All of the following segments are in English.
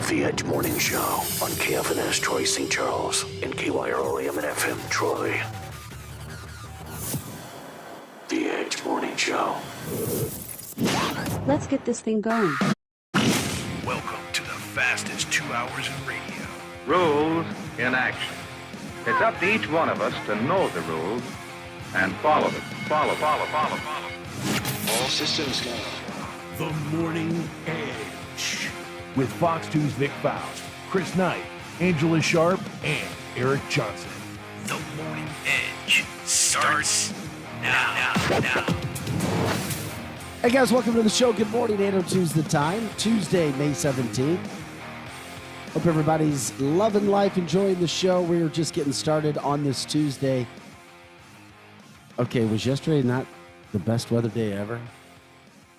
The Edge Morning Show on KFNS Troy St. Charles and KYRO AM and FM Troy. The Edge Morning Show. Let's get this thing going. Welcome to the fastest 2 hours in radio. Rules in action. It's up to each one of us to know the rules and follow them. Follow. All systems go. The Morning Edge. With Fox 2's Vic Faust, Chris Knight, Angela Sharp, and Eric Johnson. The Morning Edge starts now. Hey guys, welcome to the show. Good morning, 8:02's the time. Tuesday, May 17th. Hope everybody's loving life, enjoying the show. We're just getting started on this Tuesday. Okay, was yesterday not the best weather day ever?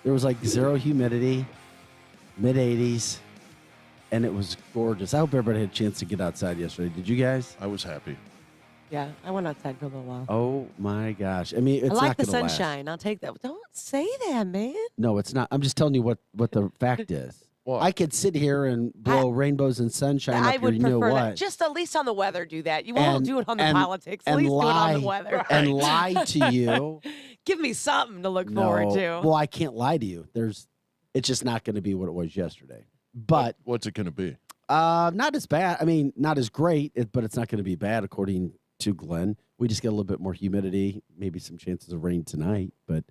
There was like zero humidity, mid-80s, and it was gorgeous. I hope everybody had a chance to get outside yesterday. Did you guys? I was happy. Yeah, I went outside for a little while. Oh my gosh. I mean, it's I like not the gonna last. sunshine. I'll take that. Don't say that, man. No, it's not. I'm just telling you what the fact is. What? I could sit here and blow rainbows and sunshine I up would here. You know prefer what? that. Just at least on the weather, do that. You won't do it on the politics. At and least do it on the weather. And lie to you. Give me something to look forward to. Well, I can't lie to you. It's just not going to be what it was yesterday. But What's it going to be? not as bad. I mean, not as great, but it's not going to be bad according to Glenn. We just get a little bit more humidity, maybe some chances of rain tonight. But,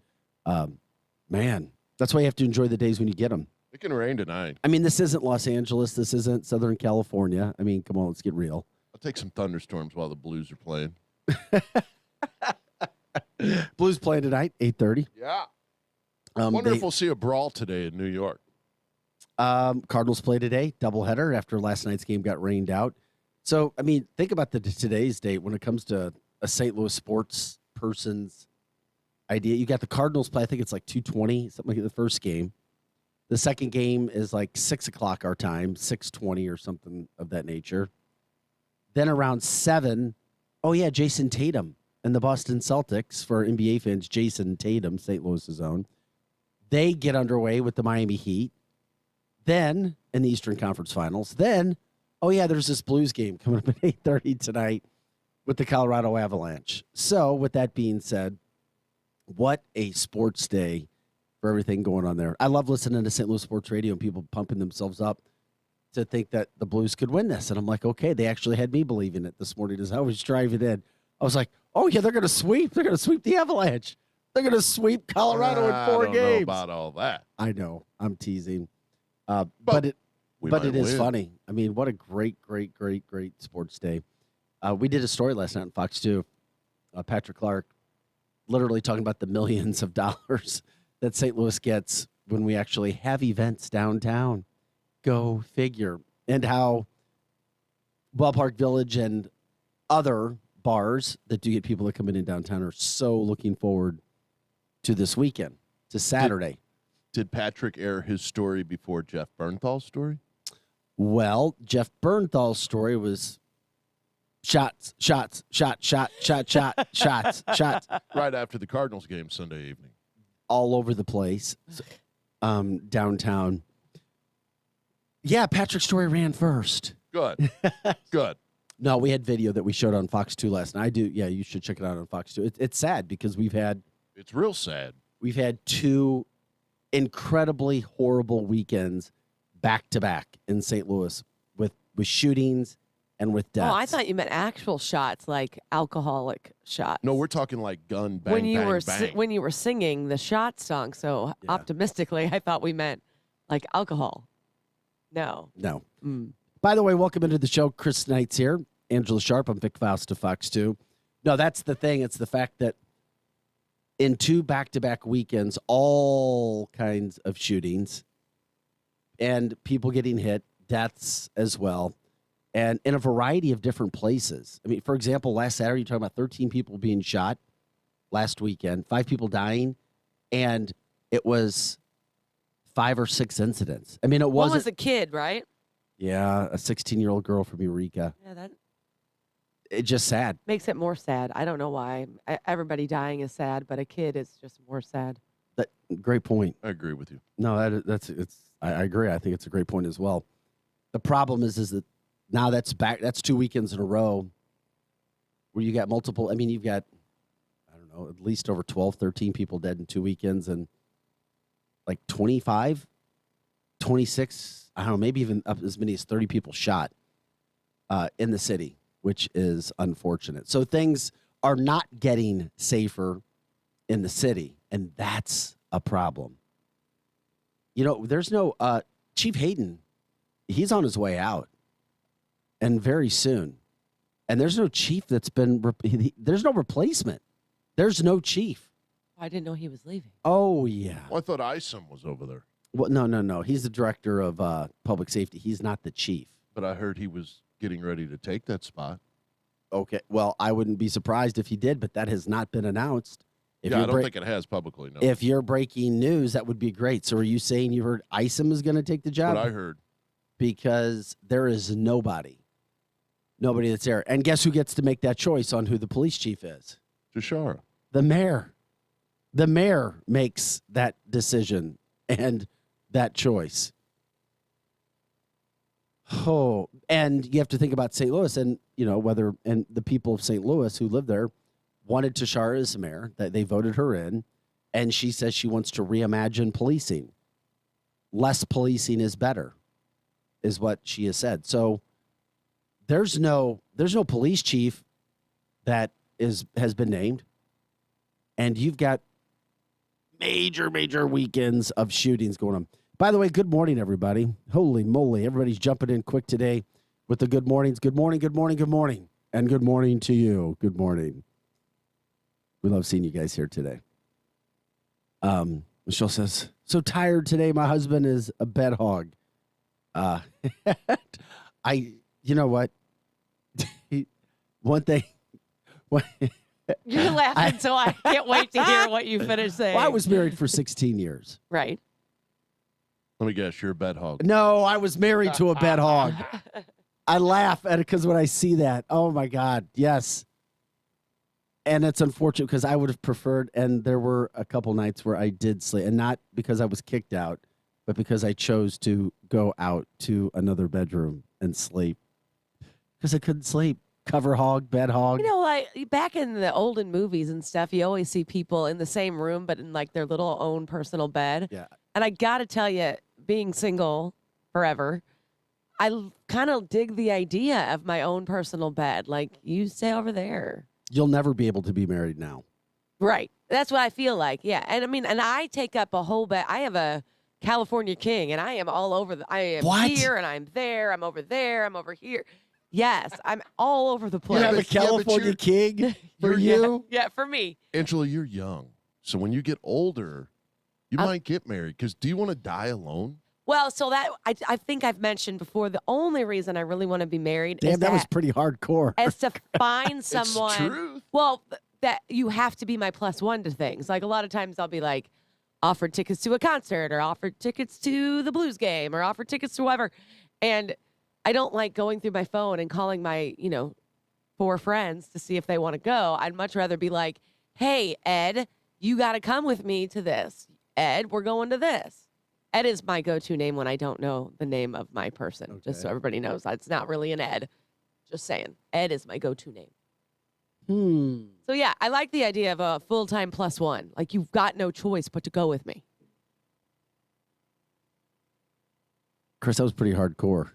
man, that's why you have to enjoy the days when you get them. It can rain tonight. I mean, this isn't Los Angeles. This isn't Southern California. I mean, come on, let's get real. I'll take some thunderstorms while the Blues are playing. Blues playing tonight, 8:30. Yeah. Wonder if we'll see a brawl today in New York. Cardinals play today, doubleheader after last night's game got rained out. So, I mean, think about today's date when it comes to a St. Louis sports person's idea. You got the Cardinals play, I think it's like 2:20, something like the first game. The second game is like 6 o'clock our time, 6:20 or something of that nature. Then around 7, oh yeah, Jason Tatum and the Boston Celtics, for NBA fans, Jason Tatum, St. Louis's own. They get underway with the Miami Heat. Then, in the Eastern Conference Finals, oh yeah, there's this Blues game coming up at 8:30 tonight with the Colorado Avalanche. So, with that being said, what a sports day for everything going on there. I love listening to St. Louis Sports Radio and people pumping themselves up to think that the Blues could win this. And I'm like, okay, they actually had me believing it this morning as I was driving in. I was like, oh yeah, they're going to sweep. They're going to sweep the Avalanche. They're going to sweep Colorado in 4 games. I don't know about all that. I know. I'm teasing. But it is funny. I mean, what a great sports day. We did a story last night on Fox 2. Patrick Clark literally talking about the millions of dollars that St. Louis gets when we actually have events downtown. Go figure. And how Ballpark Village and other bars that do get people that come in downtown are so looking forward to this weekend, to Saturday. Did Patrick air his story before Jeff Bernthal's story? Well, Jeff Bernthal's story was shots. Right after the Cardinals game Sunday evening. All over the place, downtown. Yeah, Patrick's story ran first. Good. Good. No, we had video that we showed on Fox 2 last night. Yeah, you should check it out on Fox 2. It's sad because It's real sad. We've had 2 incredibly horrible weekends back-to-back in St. Louis with shootings and with deaths. Oh, I thought you meant actual shots, like alcoholic shots. No, we're talking like gun bang, when you bang, were bang. when you were singing the shot song, so Yeah. optimistically, I thought we meant like alcohol. No. By the way, welcome into the show. Chris Knight's here. Angela Sharp. I'm Vic Faust of Fox 2. No, that's the thing. It's the fact that in 2 back-to-back weekends, all kinds of shootings and people getting hit, deaths as well, and in a variety of different places. I mean, for example, last Saturday, you're talking about 13 people being shot last weekend, 5 people dying, and it was 5 or 6 incidents. I mean, it wasn't. One was a kid, right? Yeah, a 16-year-old girl from Eureka. Yeah, that It's just sad. makes it more sad. I don't know why. Everybody dying is sad, but a kid is just more sad. Great point. I agree with you. No, I agree. I think it's a great point as well. The problem is that now that's back. That's 2 weekends in a row where you got multiple. I mean, you've got, I don't know, at least over 12, 13 people dead in 2 weekends and like 25, 26, I don't know, maybe even up as many as 30 people shot in the city, which is unfortunate. So things are not getting safer in the city, and that's a problem. You know, there's no Chief Hayden. He's on his way out, and very soon. And there's no chief that's been. There's no replacement. There's no chief. I didn't know he was leaving. Oh yeah. Well, I thought Isom was over there, Well, no. He's the director of public safety. He's not the chief. but I heard he was getting ready to take that spot. Okay. Well, I wouldn't be surprised if he did, but that has not been announced. If I you're don't think it has publicly. No, If you're breaking news, that would be great. So, are you saying you heard Isom is going to take the job? what I heard. Because there is nobody that's there. And guess who gets to make that choice on who the police chief is? Jashara. The mayor. The mayor makes that decision and that choice. Oh, and you have to think about St. Louis and, you know, and the people of St. Louis who live there wanted Tashara as the mayor, that they voted her in, and she says she wants to reimagine policing. Less policing is better, is what she has said. So there's no police chief that has been named, and you've got major weekends of shootings going on. By the way, good morning, everybody. Holy moly, everybody's jumping in quick today with the good mornings. Good morning, good morning, good morning, and good morning to you. Good morning. We love seeing you guys here today. Michelle says, so tired today. My husband is a bed hog. You know what? One thing. You're laughing, so I can't wait to hear what you finish saying. Well, I was married for 16 years. Right. Let me guess, you're a bed hog. No, I was married to a bed hog. I laugh at it because when I see that, oh my God, yes. And it's unfortunate because I would have preferred, and there were a couple nights where I did sleep, and not because I was kicked out, but because I chose to go out to another bedroom and sleep because I couldn't sleep. Cover hog, bed hog. You know, like back in the olden movies and stuff, you always see people in the same room, but in like their little own personal bed. Yeah. And I got to tell you, being single forever, I kind of dig the idea of my own personal bed. Like, you stay over there. You'll never be able to be married now. Right. That's what I feel like. Yeah. And I mean, and I take up a whole bed. I have a California king, and I am all over. I am What? here, and I'm there. I'm over there. I'm over here. Yes, I'm all over the place. You have a but California you're- king for you? Yeah, for me. Angela, you're young. So when you get older, you might get married. Because do you want to die alone? Well, so that I think I've mentioned before, the only reason I really want to be married Damn, is that was pretty hardcore. is to find someone. truth. Well, that you have to be my plus one to things. Like a lot of times I'll be like offered tickets to a concert or offered tickets to the Blues game or offered tickets to whatever. And I don't like going through my phone and calling my, 4 friends to see if they want to go. I'd much rather be like, hey, Ed, you got to come with me to this. Ed, we're going to this. Ed is my go-to name when I don't know the name of my person, just so everybody knows. It's not really an Ed. Just saying. Ed is my go-to name. So, yeah, I like the idea of a full-time plus one. Like, you've got no choice but to go with me. Chris, that was pretty hardcore.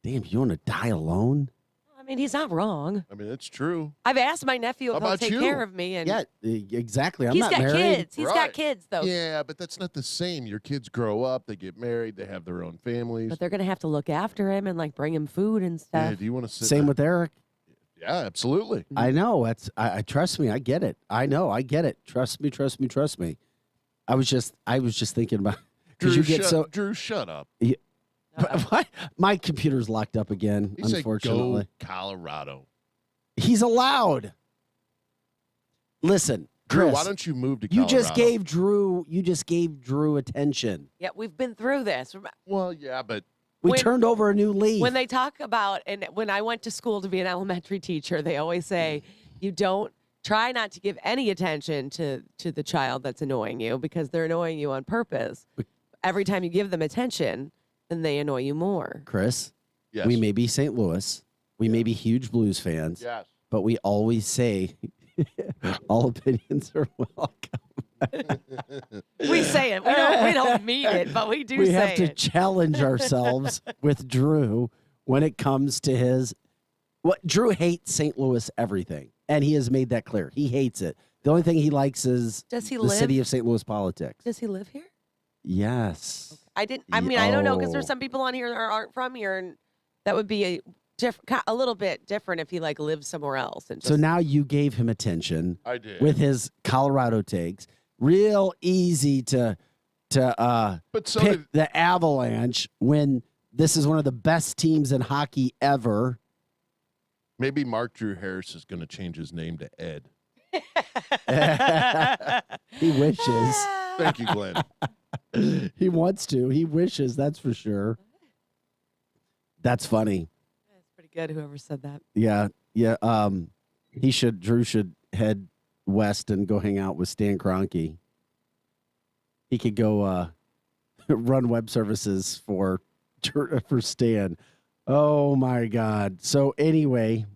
Damn, you want to die alone? I mean, he's not wrong. I mean, it's true. I've asked my nephew How if he'll about take you? care of me. And Yeah, exactly. I'm he's not got married. kids. He's got Right. kids, though. Yeah, but that's not the same. Your kids grow up, they get married, they have their own families. But they're going to have to look after him and, like, bring him food and Yeah, stuff. do you want to sit Same there? with Eric. Yeah, absolutely. I know. I trust me. I get it. I know. I get it. Trust me. I was just thinking about because you get Drew, shut up. What? My computer's locked up again. He said Unfortunately, go Colorado. he's allowed. Listen, Drew, Chris, why don't you move to you Colorado? just gave Drew attention. Yeah, we've been through this. Well, yeah, but We When- turned over a new leaf. When they talk about, and when I went to school to be an elementary teacher, they always say, you don't try not to give any attention to the child that's annoying you because they're annoying you on purpose. Every time you give them attention, then they annoy you more. Chris, Yes. We may be St. Louis. We may be huge Blues fans. Yes. But we always say all opinions are welcome. We say it. We don't mean it, but we do We say have to it. challenge ourselves with Drew when it comes to his. What Drew hates St. Louis everything, and he has made that clear. He hates it. The only thing he likes is Does he the live? city of St. Louis politics. Does he live here? Yes. I don't know, because Oh. there's some people on here that aren't from here, and that would be a little bit different if he like lives somewhere else. And just, So now you gave him attention I did. with his Colorado takes. Real easy to But so pick did, the Avalanche when this is one of the best teams in hockey ever. maybe Mark Drew Harris is going to change his name to Ed. He wishes. Thank you, Glenn. He wants to. He wishes, that's for sure. That's funny. That's pretty good. Whoever said that. Yeah. Yeah. Drew should head west and go hang out with Stan Kroenke. He could go run web services for Stan. Oh my God. So anyway,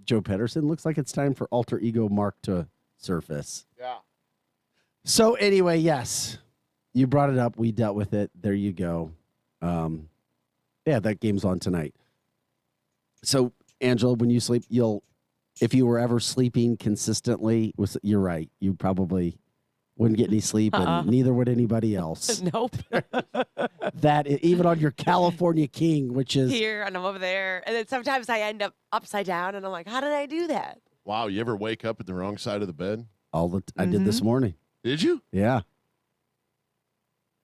Joe Pedersen, looks like it's time for alter ego Mark to surface. Yeah. So anyway, yes, you brought it up. We dealt with it. There you go. Yeah, that game's on tonight. So Angela, when you sleep, if you were ever sleeping consistently, you're right. You probably wouldn't get any sleep, and neither would anybody else. Nope. That even on your California King, which is Here and I'm over there, and then sometimes I end up upside down, and I'm like, how did I do that? Wow, you ever wake up at the wrong side of the bed? I did this morning. Did you? Yeah.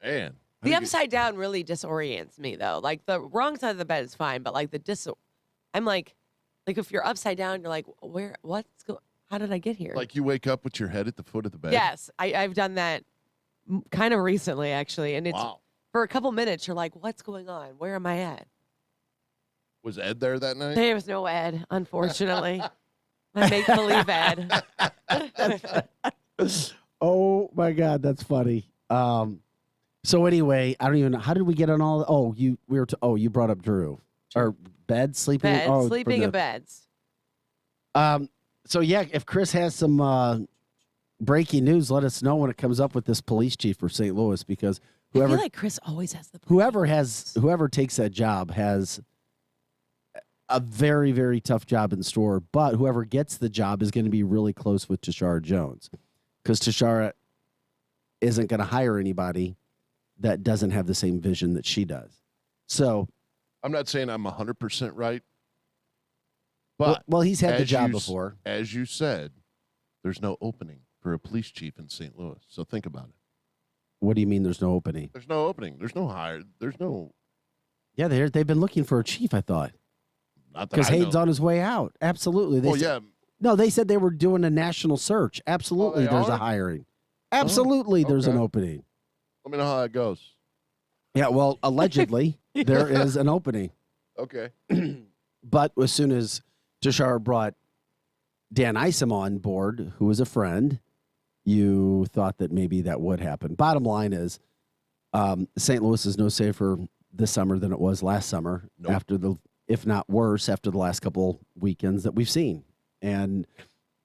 Man. The upside down really disorients me, though. Like the wrong side of the bed is fine, but like I'm like if you're upside down, you're like, how did I get here? Like you wake up with your head at the foot of the bed? Yes, I've done that kind of recently, actually, and it's Wow. for a couple minutes. You're like, what's going on? Where am I at? Was Ed there that night? There was no Ed, unfortunately. My make believe Ed. Oh my God, that's funny. So anyway, I don't even know, how did we get on all? You brought up Drew or bed sleeping. Beds, for sleeping in beds. So yeah, if Chris has some breaking news, let us know when it comes up with this police chief for St. Louis, because I whoever feel like Chris always has the whoever takes that job has a very, very tough job in store. But whoever gets the job is going to be really close with Tashara Jones, because Tashara isn't going to hire anybody that doesn't have the same vision that she does. So, I'm not saying I'm 100% right, but well, he's had the as job you before. As you said, there's no opening for a police chief in St. Louis. So think about it. What do you mean there's no opening? There's no opening. There's no hire. There's no. Yeah, they've been looking for a chief, I thought, Not that because I Hayden's know. on his way out. Absolutely. They Oh, said, yeah. No, they said they were doing a national search. Absolutely, they there's a are? hiring. Absolutely, there's an okay. opening. Let me know how that goes. Yeah, well, allegedly, there is an opening. Okay. But as soon as Tashara brought Dan Isom on board, who was a friend, you thought that maybe that would happen. Bottom line is, St. Louis is no safer this summer than it was last summer, Nope. after if not worse, after the last couple weekends that we've seen. And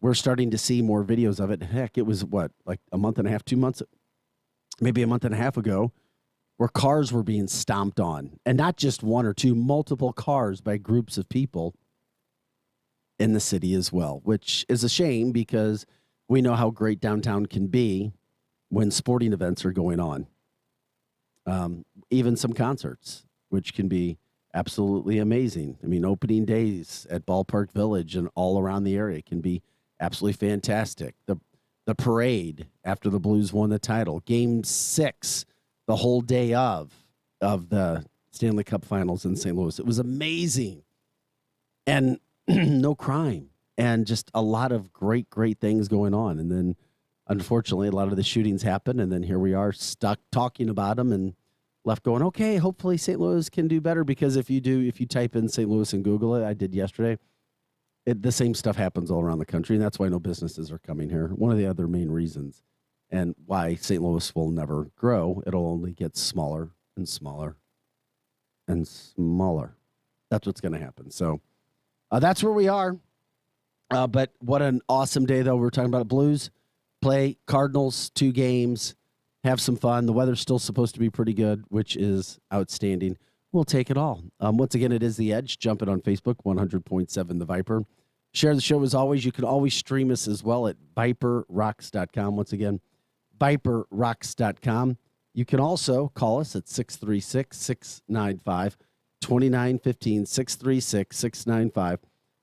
we're starting to see more videos of it. Heck, it was like a month and a half, 2 months, maybe a month and a half ago, where cars were being stomped on, and not just one or two, multiple cars by groups of people in the city as well, which is a shame, because we know how great downtown can be when sporting events are going on. Even some concerts, which can be absolutely amazing. I mean, opening days at Ballpark Village and all around the area can be absolutely fantastic. The parade after the Blues won the title, Game 6, the whole day of the Stanley Cup Finals in St. Louis. It was amazing. And no crime. And just a lot of great, great things going on. And then, unfortunately, a lot of the shootings happened. And then here we are stuck talking about them and left going, okay, hopefully St. Louis can do better. Because if you type in St. Louis and Google it, I did yesterday, the same stuff happens all around the country. And that's why no businesses are coming here. One of the other main reasons. And why St. Louis will never grow. It'll only get smaller and smaller and smaller. That's what's going to happen. So that's where we are. But what an awesome day, though. We were talking about Blues play Cardinals 2 games, have some fun. The weather's still supposed to be pretty good, which is outstanding. We'll take it all. Once again, it is The Edge. Jump it on Facebook, 100.7 The Viper. Share the show as always. You can always stream us as well at ViperRocks.com. Once again, ViperRocks.com. You can also call us at 636-695-2915,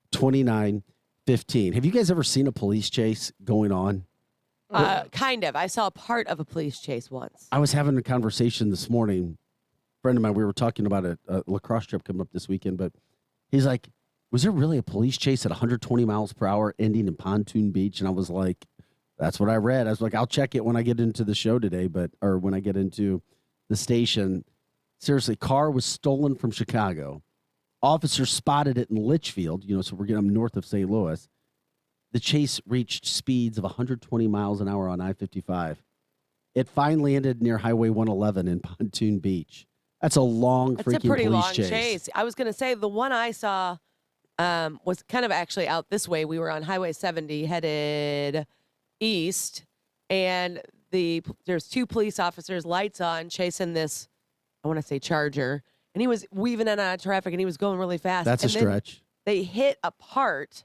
636-695-2915. Have you guys ever seen a police chase going on? Kind of. I saw part of a police chase once. I was having a conversation this morning. A friend of mine, we were talking about a lacrosse trip coming up this weekend, but he's like, was there really a police chase at 120 miles per hour ending in Pontoon Beach? And I was like, that's what I read. I was like, I'll check it when I get into the show today, or when I get into the station. Seriously, car was stolen from Chicago. Officers spotted it in Litchfield, so we're getting north of St. Louis. The chase reached speeds of 120 miles an hour on I-55. It finally ended near Highway 111 in Pontoon Beach. That's a long That's freaking a pretty police long chase. I was going to say the one I saw was kind of actually out this way. We were on Highway 70 headed east, and there's 2 police officers, lights on, chasing this, I want to say Charger, and he was weaving in and out of traffic, and he was going really fast. That's a and then stretch. They hit a part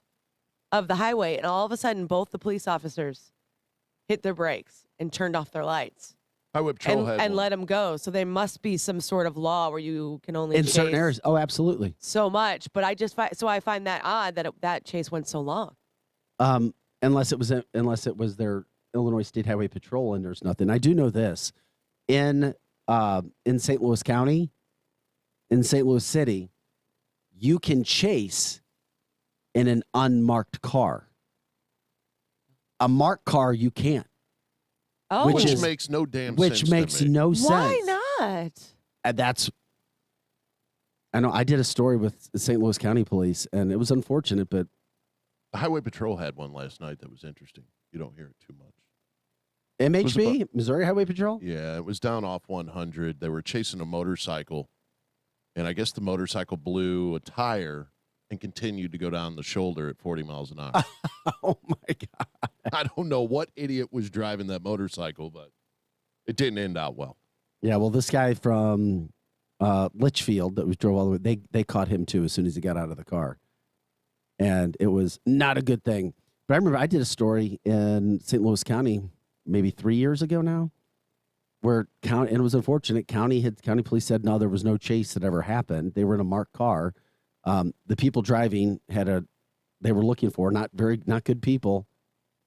of the highway, and all of a sudden, both the police officers hit their brakes and turned off their lights. Highway Patrol had and one. let them go. So there must be some sort of law where you can only In chase certain areas. Oh, absolutely. so much. But I find that odd that that chase went so long. Unless it was their Illinois State Highway Patrol, and there's nothing. I do know this. In St. Louis County, in St. Louis City, you can chase in an unmarked car. A marked car you can't. Oh, Which makes no damn sense. Which makes to me. no sense. why not? And I know I did a story with the St. Louis County Police, and it was unfortunate, but The Highway Patrol had one last night that was interesting. You don't hear it too much. MHP, Missouri Highway Patrol? Yeah, it was down off 100. They were chasing a motorcycle, and I guess the motorcycle blew a tire and continued to go down the shoulder at 40 miles an hour. Oh, my God. I don't know what idiot was driving that motorcycle, but it didn't end out well. Yeah, well, this guy from Litchfield that was drove all the way, they caught him, too, as soon as he got out of the car. And it was not a good thing. But I remember I did a story in St. Louis County maybe 3 years ago now, where and it was unfortunate. County police said no, there was no chase that ever happened. They were in a marked car. The people driving they were looking for not good people.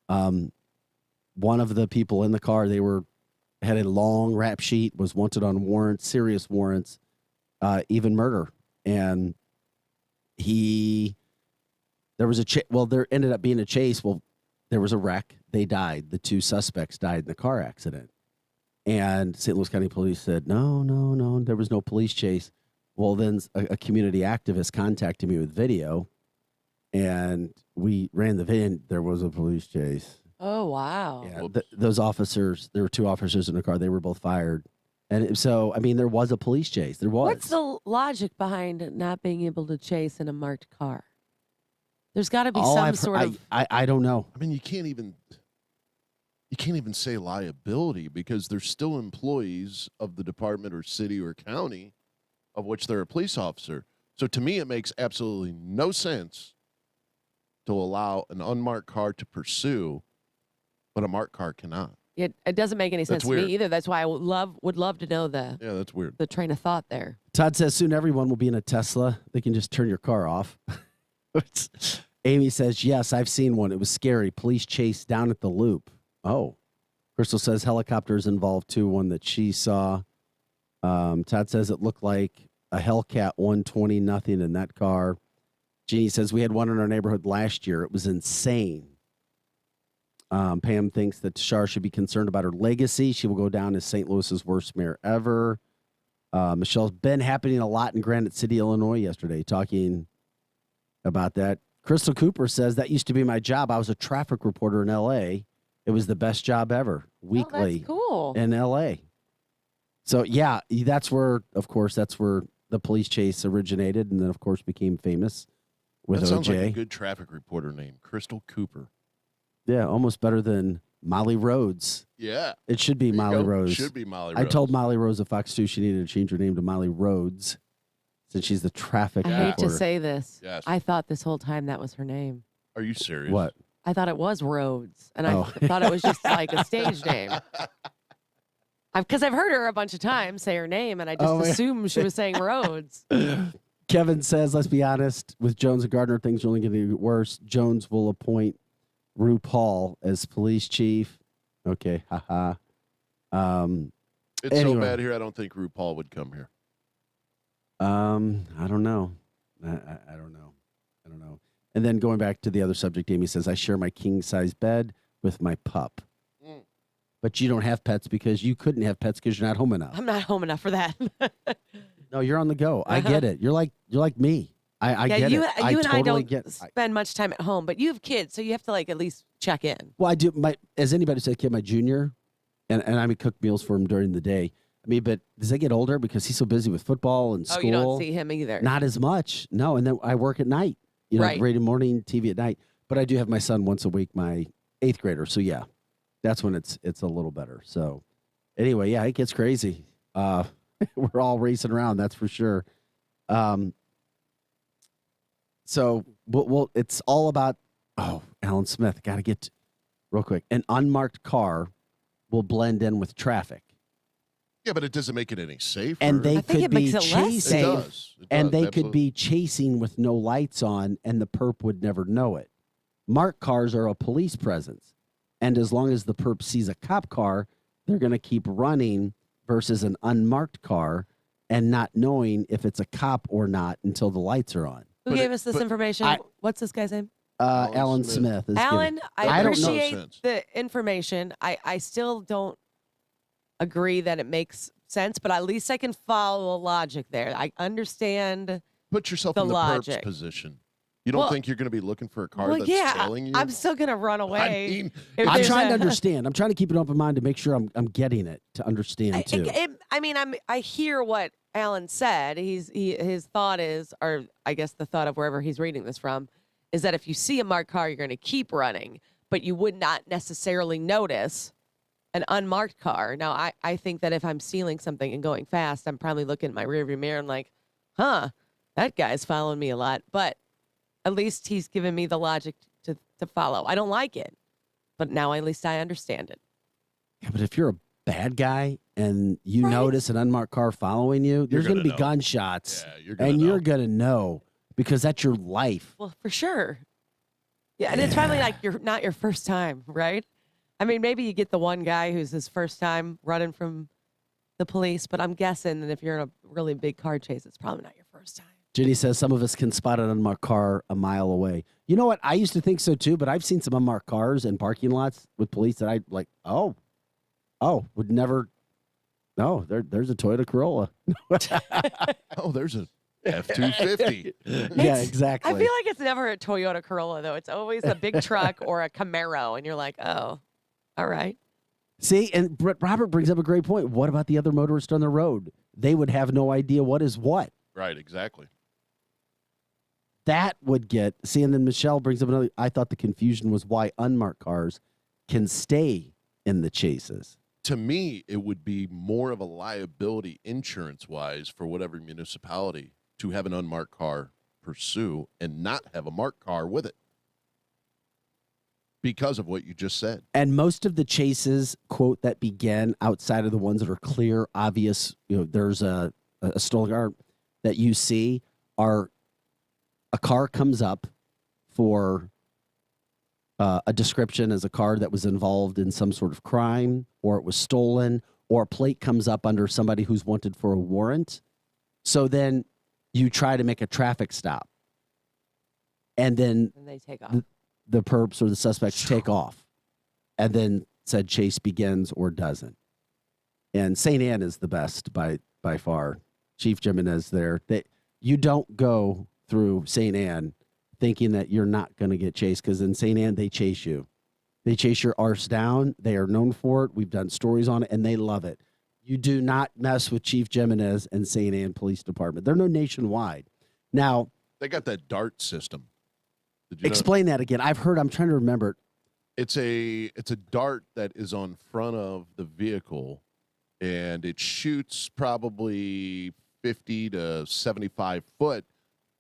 One of the people in the car, had a long rap sheet, was wanted on warrants, serious warrants, even murder. And there ended up being a chase. Well, there was a wreck. They died. The 2 suspects died in the car accident. And St. Louis County Police said, no, there was no police chase. Well, then a community activist contacted me with video, and we ran the video, and there was a police chase. Oh, wow. Yeah, those officers, there were 2 officers in the car. They were both fired. And so, I mean, there was a police chase. There was. What's the logic behind not being able to chase in a marked car? There's got to be I don't know. I mean, you can't even say liability because they're still employees of the department or city or county of which they're a police officer. So to me, it makes absolutely no sense to allow an unmarked car to pursue, but a marked car cannot. It doesn't make any sense to me either. That's why I would love to know that's weird. the train of thought there. Todd says soon everyone will be in a Tesla. They can just turn your car off. Amy says, yes, I've seen one. It was scary. Police chase down at the loop. Oh. Crystal says helicopters involved too, one that she saw. Todd says it looked like a Hellcat 120, nothing in that car. Jeannie says we had one in our neighborhood last year. It was insane. Pam thinks that Tashar should be concerned about her legacy. She will go down as St. Louis's worst mayor ever. Michelle's been happening a lot in Granite City, Illinois yesterday, talking about that. Crystal Cooper says that used to be my job. I was a traffic reporter in L.A. It was the best job ever, weekly that's cool. in L.A. So, yeah, that's where the police chase originated, and then of course became famous with That sounds OJ. like a good traffic reporter name, Crystal Cooper. Yeah, almost better than Molly Rhodes. Yeah. It should be There you Molly go. Rose. Should be Molly I Rose. told Molly Rose of Fox 2 she needed to change her name to Molly Rhodes since she's the traffic I hate to reporter. say this. Yes. I thought this whole time that was her name. Are you serious? What? I thought it was Rhodes, and Oh. I thought it was just like a stage name. Because I've heard her a bunch of times say her name, and I just Oh, yeah. assumed she was saying Rhodes. Kevin says, let's be honest, with Jones and Gardner, things are only going to get worse. Jones will appoint RuPaul as police chief. Okay, haha. It's so Anyway. bad here, I don't think RuPaul would come here. I don't know. I don't know. I don't know. And then going back to the other subject, Amy says, I share my king-size bed with my pup. Mm. But you don't have pets because you couldn't have pets because you're not home enough. I'm not home enough for that. No, you're on the go. I get it. You're like me. I yeah, get you, it. you and I totally don't get. spend much time at home, but you have kids, so you have to like at least check in. Well, I do. As anybody said, kid, my junior, and I mean cook meals for him during the day. I mean, but does he get older because he's so busy with football and school? Oh, you don't see him either. Not as much. No, and then I work at night. You know, Right. radio morning, TV at night. But I do have my son once a week, my 8th grader. So yeah, that's when it's a little better. So anyway, yeah, it gets crazy. We're all racing around, that's for sure. So it's all about. Oh, Alan Smith, got to get real quick. An unmarked car will blend in with traffic, Yeah, but it doesn't make it any safer. and they I think could it makes be it less chasing. it safe. does. It And does, they could absolutely. be chasing with no lights on, and the perp would never know it. Marked cars are a police presence. And as long as the perp sees a cop car, they're going to keep running versus an unmarked car and not knowing if it's a cop or not until the lights are on. Who But gave it- us this but information? I- What's this guy's name? Alan Alan Smith. Smith. Is Alan, giving- I I don't know. appreciate Sense. the information. I still don't agree that it makes sense, but at least I can follow the logic there. I understand. Put yourself the in the logic. perp's position. You don't Well- think you're going to be looking for a car Well, that's yeah, tailing you? I'm still gonna run away. I mean, if I'm there's trying to a- understand. I'm trying to keep an open mind to make sure I'm getting it, to understand too. I hear what Alan said. His thought is, or I guess the thought of wherever he's reading this from, is that if you see a marked car, you're going to keep running, but you would not necessarily notice an unmarked car. Now, I think that if I'm stealing something and going fast, I'm probably looking in my rearview mirror and like, that guy's following me a lot. But at least he's given me the logic to follow. I don't like it, but now at least I understand it. Yeah, but if you're a bad guy and you Right. notice an unmarked car following you, there's going to gonna be know. gunshots. Yeah, you're gonna and know. you're going to know because that's your life. Well, for sure. Yeah, and it's probably like not your first time, right? I mean, maybe you get the one guy who's his first time running from the police, but I'm guessing that if you're in a really big car chase, it's probably not your first time. Jenny says some of us can spot an unmarked car a mile away. You know what? I used to think so too, but I've seen some unmarked cars in parking lots with police that I like, would never. No, there's a Toyota Corolla. oh, there's a F-250. Yeah, exactly. I feel like it's never a Toyota Corolla, though. It's always a big truck or a Camaro, and you're like, oh, all right. See, and Robert brings up a great point. What about the other motorists on the road? They would have no idea what is what. Right, exactly. That would get. See, and then Michelle brings up another. I thought the confusion was why unmarked cars can stay in the chases. To me, it would be more of a liability insurance-wise for whatever municipality to have an unmarked car pursue and not have a marked car with it because of what you just said. And most of the chases, quote, that begin outside of the ones that are clear, obvious, there's a stolen car that you see are a car comes up for a description as a car that was involved in some sort of crime, or it was stolen, or a plate comes up under somebody who's wanted for a warrant. So then you try to make a traffic stop. And then And they take off. the perps or the suspects take off, and then said chase begins or doesn't. And St. Anne is the best by far. Chief Jimenez there. You don't go through St. Anne thinking that you're not going to get chased, because in St. Anne, they chase you. They chase your arse down. They are known for it. We've done stories on it, and they love it. You do not mess with Chief Jimenez and St. Anne Police Department. They're no nationwide. Now, They got that DART system. Did you know? explain that again. I'm trying to remember. It's a dart that is on front of the vehicle, and it shoots probably 50 to 75 foot.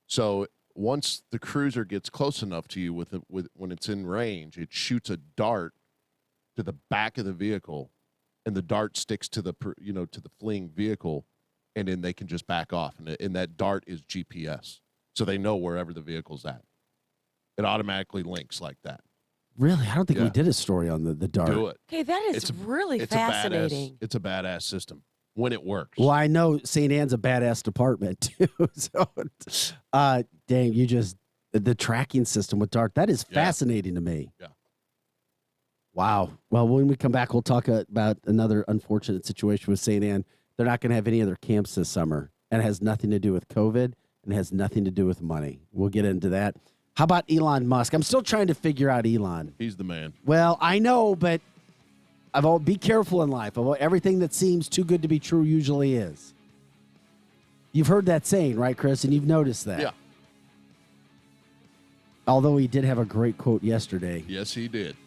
So once the cruiser gets close enough to you when it's in range, it shoots a dart to the back of the vehicle, and the dart sticks to the fleeing vehicle, and then they can just back off. And that dart is GPS, so they know wherever the vehicle's at. It automatically links like that. Really? I don't think we Yeah. did a story on the dart. Do it. Okay, that is really fascinating. It's a badass system when it works. Well, I know St. Anne's a badass department too. So, dang, the tracking system with DART, that is fascinating to me. Yeah. Wow. Well, when we come back, we'll talk about another unfortunate situation with St. Anne. They're not going to have any other camps this summer, and it has nothing to do with COVID, and it has nothing to do with money. We'll get into that. How about Elon Musk? I'm still trying to figure out Elon. He's the man. Well, I know, but be careful in life. Everything that seems too good to be true usually is. You've heard that saying, right, Chris? And you've noticed that. Yeah. Although he did have a great quote yesterday. Yes, he did.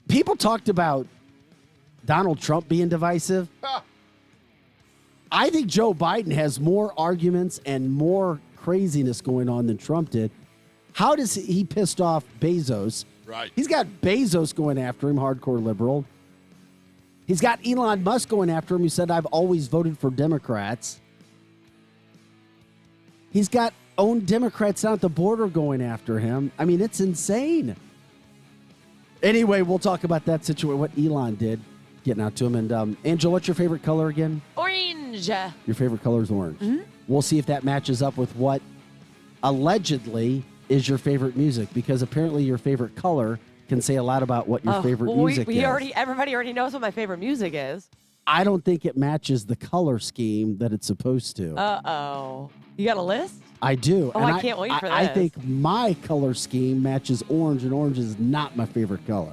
People talked about Donald Trump being divisive. I think Joe Biden has more arguments and more craziness going on than Trump did. How does he pissed off Bezos? Right. He's got Bezos going after him, hardcore liberal. He's got Elon Musk going after him, who said, I've always voted for Democrats. He's got own Democrats down at the border going after him. I mean, it's insane. Anyway, we'll talk about that situation, what Elon did, getting out to him. And Angela, what's your favorite color again? Orange. Your favorite color is orange. Mm-hmm. We'll see if that matches up with what allegedly is your favorite music, because apparently your favorite color can say a lot about what your favorite music is. Everybody already knows what my favorite music is. I don't think it matches the color scheme that it's supposed to. Uh-oh. You got a list? I do. Oh, and I can't wait for I this. think my color scheme matches orange, and orange is not my favorite color.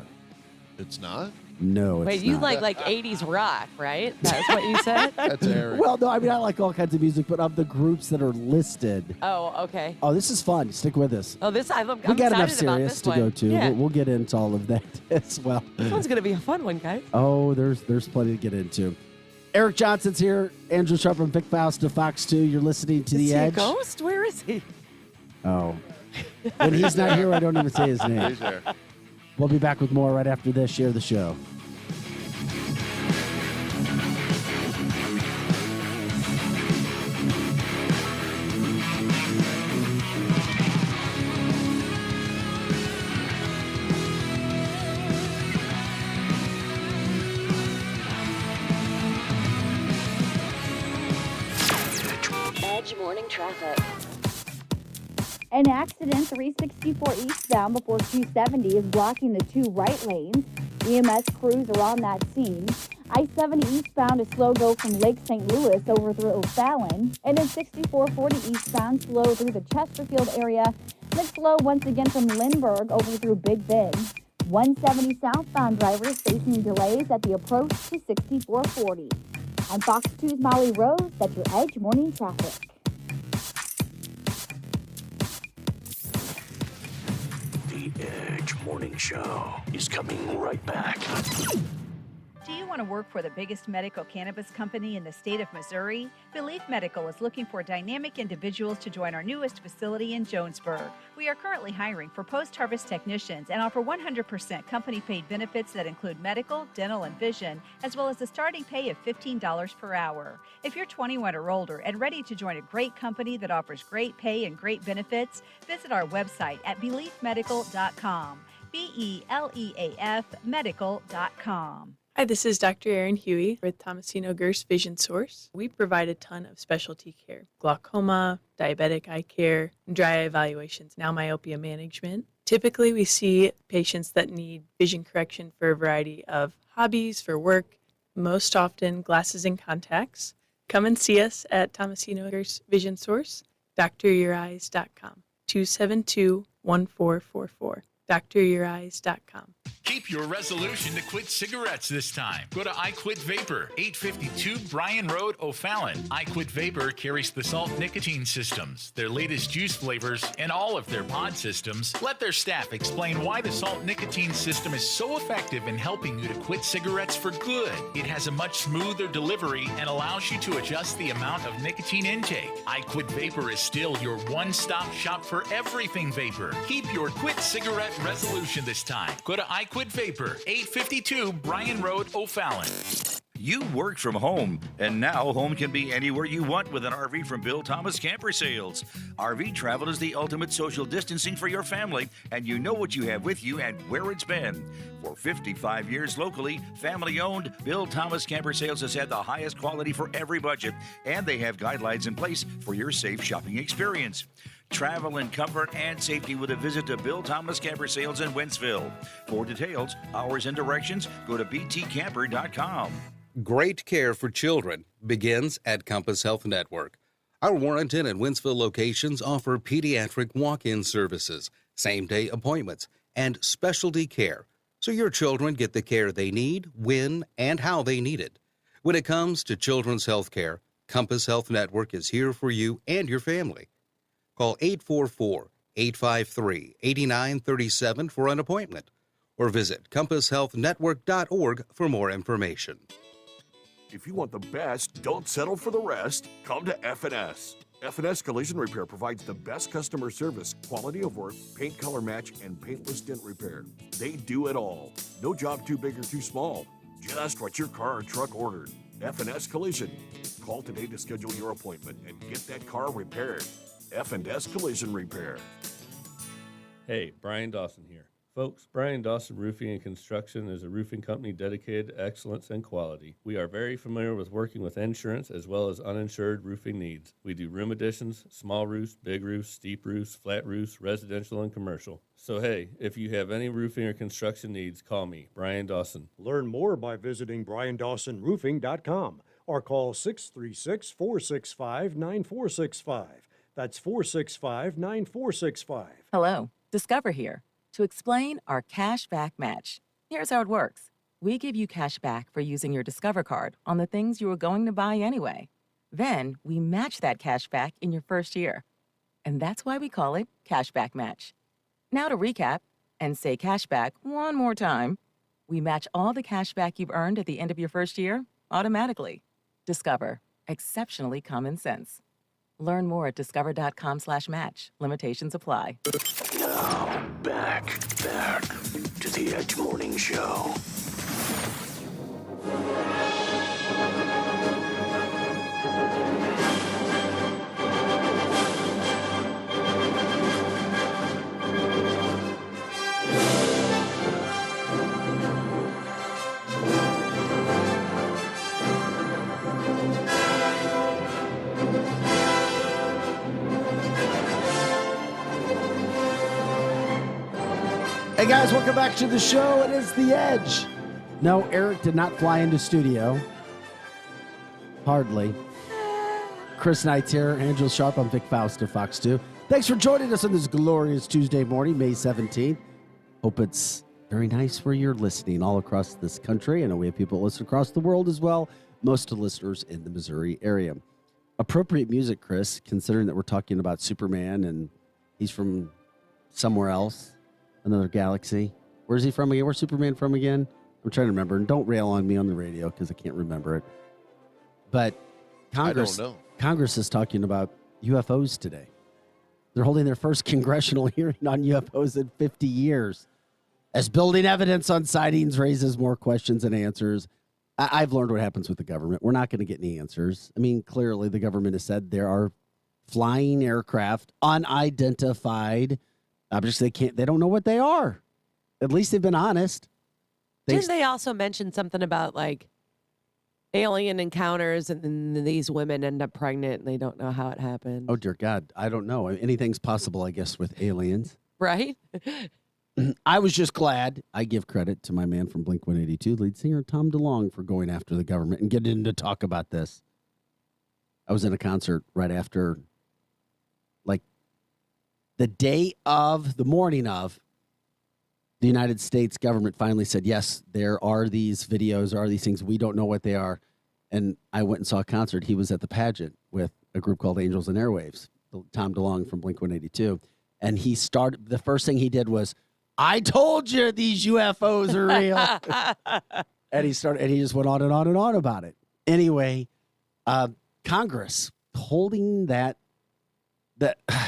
It's not? No, it's Wait, you not. like 80s rock, right? That's what you said? That's Eric. Well, no, I mean, I like all kinds of music, but of the groups that are listed. Oh, okay. Oh, this is fun. Stick with us. Oh, I'm We got enough excited about serious this to one. go to. Yeah. We'll get into all of that as well. This one's going to be a fun one, guys. Oh, there's plenty to get into. Eric Johnson's here. Andrew Sharp from Vic Faust to Fox 2. You're listening to Is The he Edge. a ghost? Where is he? Oh. When he's not here, I don't even say his name. He's there. We'll be back with more right after this. Share the show. Edge morning traffic. An accident 364 eastbound before 270 is blocking the two right lanes. EMS crews are on that scene. I-70 eastbound is slow go from Lake St. Louis over through O'Fallon. And then 6440 eastbound slow through the Chesterfield area. And it's slow once again from Lindbergh over through Big Bend. 170 southbound drivers facing delays at the approach to 6440. I'm Fox 2's Molly Rose. That's your Edge morning traffic. The Edge Morning Show is coming right back. Do you want to work for the biggest medical cannabis company in the state of Missouri? Belief Medical is looking for dynamic individuals to join our newest facility in Jonesburg. We are currently hiring for post-harvest technicians and offer 100% company-paid benefits that include medical, dental, and vision, as well as a starting pay of $15 per hour. If you're 21 or older and ready to join a great company that offers great pay and great benefits, visit our website at beliefmedical.com. BELEAF medical.com. Hi, this is Dr. Erin Huey with Tomasino Gerst Vision Source. We provide a ton of specialty care: glaucoma, diabetic eye care, dry eye evaluations, now myopia management. Typically, we see patients that need vision correction for a variety of hobbies, for work, most often glasses and contacts. Come and see us at Tomasino Gerst Vision Source, dryoureyes.com, 272-1444, dryoureyes.com. Keep your resolution to quit cigarettes this time. Go to I Quit Vapor, 852 Bryan Road, O'Fallon. I Quit Vapor carries the salt nicotine systems, their latest juice flavors, and all of their pod systems. Let their staff explain why the salt nicotine system is so effective in helping you to quit cigarettes for good. It has a much smoother delivery and allows you to adjust the amount of nicotine intake. I Quit Vapor is still your one-stop shop for everything vapor. Keep your quit cigarette resolution this time. Go to I Quit Vapor, 852 Bryan Road, O'Fallon. You work from home, and now home can be anywhere you want with an RV from Bill Thomas Camper Sales. RV travel is the ultimate social distancing for your family, and you know what you have with you and where it's been. For 55 years locally, family-owned, Bill Thomas Camper Sales has had the highest quality for every budget, and they have guidelines in place for your safe shopping experience. Travel in comfort and safety with a visit to Bill Thomas Camper Sales in Wentzville. For details, hours, and directions, go to btcamper.com. Great care for children begins at Compass Health Network. Our Warrenton and Wentzville locations offer pediatric walk-in services, same-day appointments, and specialty care, so your children get the care they need, when, and how they need it. When it comes to children's health care, Compass Health Network is here for you and your family. Call 844-853-8937 for an appointment, or visit compasshealthnetwork.org for more information. If you want the best, don't settle for the rest. Come to F&S. F&S Collision Repair provides the best customer service, quality of work, paint color match, and paintless dent repair. They do it all. No job too big or too small. Just what your car or truck ordered. F&S Collision. Call today to schedule your appointment and get that car repaired. F&S Collision Repair. Hey, Brian Dawson here. Folks, Brian Dawson Roofing and Construction is a roofing company dedicated to excellence and quality. We are very familiar with working with insurance as well as uninsured roofing needs. We do room additions, small roofs, big roofs, steep roofs, flat roofs, residential and commercial. So hey, if you have any roofing or construction needs, call me, Brian Dawson. Learn more by visiting BrianDawsonRoofing.com or call 636-465-9465. That's 465-9465. Hello, Discover here to explain our cash back match. Here's how it works. We give you cash back for using your Discover card on the things you were going to buy anyway. Then we match that cash back in your first year. And that's why we call it Cash Back Match. Now to recap and say cash back one more time. We match all the cash back you've earned at the end of your first year automatically. Discover. Exceptionally common sense. Learn more at discover.com/match. Limitations apply. Now, back to the Edge Morning Show. Hey guys, welcome back to the show. It is The Edge. No, Eric did not fly into studio. Hardly. Chris Knight's here. Angela Sharp. I'm Vic Faust of Fox 2. Thanks for joining us on this glorious Tuesday morning, May 17th. Hope it's very nice where you're listening all across this country. I know we have people that listen across the world as well. Most of the listeners in the Missouri area. Appropriate music, Chris, considering that we're talking about Superman and he's from somewhere else. Another galaxy. Where's he from again? Where's Superman from again? I'm trying to remember. And don't rail on me on the radio because I can't remember it. But Congress, I don't know. Congress is talking about UFOs today. They're holding their first congressional hearing on UFOs in 50 years. As building evidence on sightings raises more questions than answers. I've learned what happens with the government. We're not going to get any answers. I mean, clearly the government has said there are flying aircraft, unidentified objects. They don't know what they are. At least they've been honest. Didn't they also mention something about like alien encounters and then these women end up pregnant and they don't know how it happened? Oh, dear God. I don't know. Anything's possible, I guess, with aliens. Right? I was just glad. I give credit to my man from Blink-182, lead singer Tom DeLonge, for going after the government and getting to talk about this. I was in a concert right after, like, the morning of the United States government finally said, yes, there are these videos, there are these things. We don't know what they are. And I went and saw a concert. He was at the pageant with a group called Angels and Airwaves, Tom DeLonge from Blink-182. And he started, the first thing he did was, I told you these UFOs are real. And he just went on and on and on about it. Anyway, Congress holding that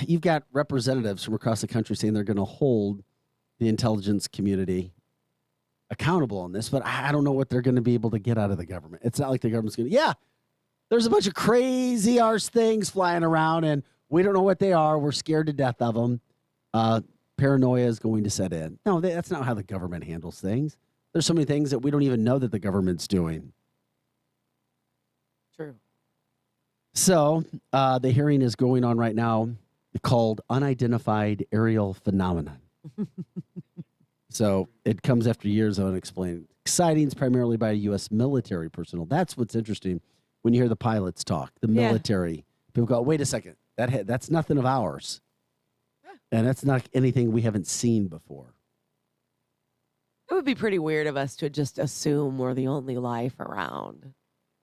you've got representatives from across the country saying they're going to hold the intelligence community accountable on this, but I don't know what they're going to be able to get out of the government. It's not like the government's going to, there's a bunch of crazy arse things flying around and we don't know what they are. We're scared to death of them. Paranoia is going to set in. No, that's not how the government handles things. There's so many things that we don't even know that the government's doing. True. So the hearing is going on right now called Unidentified Aerial Phenomenon. So it comes after years of unexplained sightings, primarily by U.S. military personnel. That's what's interesting when you hear the pilots talk, the military. People go, wait a second, that's nothing of ours. And that's not anything we haven't seen before. It would be pretty weird of us to just assume we're the only life around.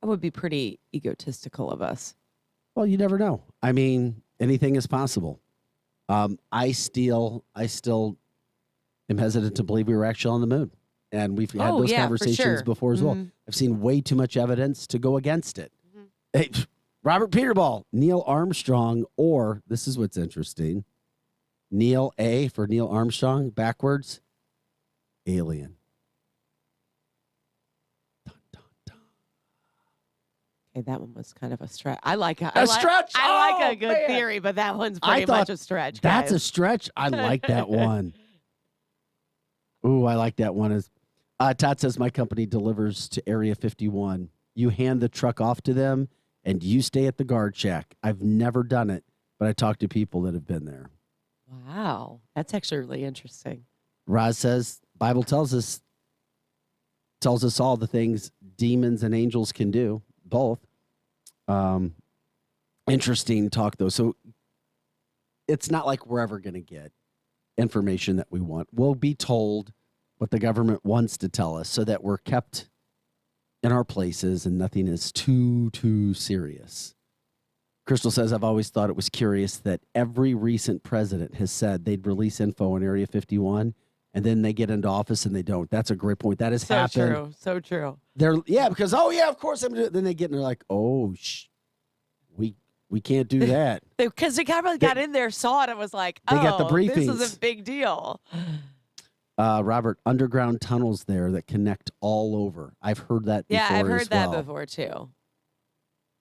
That would be pretty egotistical of us. Well, you never know. I mean, anything is possible. I still am hesitant to believe we were actually on the moon. And we've had those conversations before as well. I've seen way too much evidence to go against it. Hey, Robert Peterball, Neil Armstrong, or this is what's interesting. Neil A for Neil Armstrong, backwards, alien. Okay, that one was kind of a stretch. I like stretch. I like a good theory, but that one's pretty much a stretch. That's guys. a stretch. I like that one. Ooh, I like that one. Todd says my company delivers to Area 51. You hand the truck off to them, and you stay at the guard shack. I've never done it, but I talk to people that have been there. Wow, that's actually really interesting. Roz says Bible tells us all the things demons and angels can do, both. Interesting talk though. So it's not like we're ever going to get information that we want. We'll be told what the government wants to tell us so that we're kept in our places and nothing is too serious. Crystal says, I've always thought it was curious that every recent president has said they'd release info in Area 51 and then they get into office and they don't. That's a great point. That has happened. So true. Because, of course. Then they get and they're like, we can't do that. Because they kind of got in there, saw it, and was like, they got the briefings. This is a big deal. Robert, underground tunnels there that connect all over. I've heard that before. Yeah, I've heard that before too.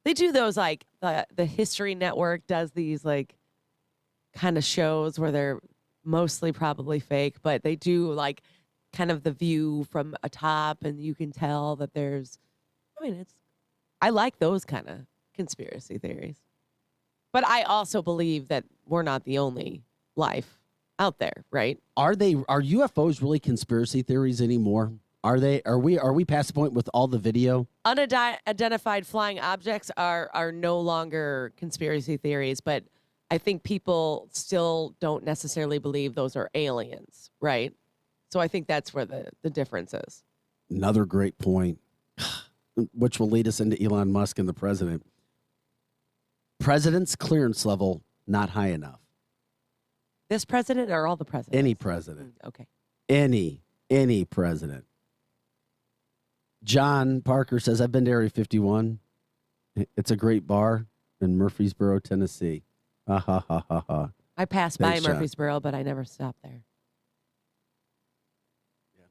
They do those like the History Network does these like kind of shows where they're mostly probably fake, but they do like kind of the view from atop and you can tell that I like those kind of conspiracy theories. But I also believe that we're not the only life out there, right? Are UFOs really conspiracy theories anymore? Are we past the point with all the video? Unidentified flying objects are no longer conspiracy theories, but I think people still don't necessarily believe those are aliens, right? So I think that's where the difference is. Another great point, which will lead us into Elon Musk and the president. President's clearance level not high enough. This president or all the presidents? Any president. Okay. Any president. John Parker says, I've been to Area 51. It's a great bar in Murfreesboro, Tennessee. Ha, ha, ha, ha, ha. I passed by Murfreesboro, but I never stopped there. Yeah.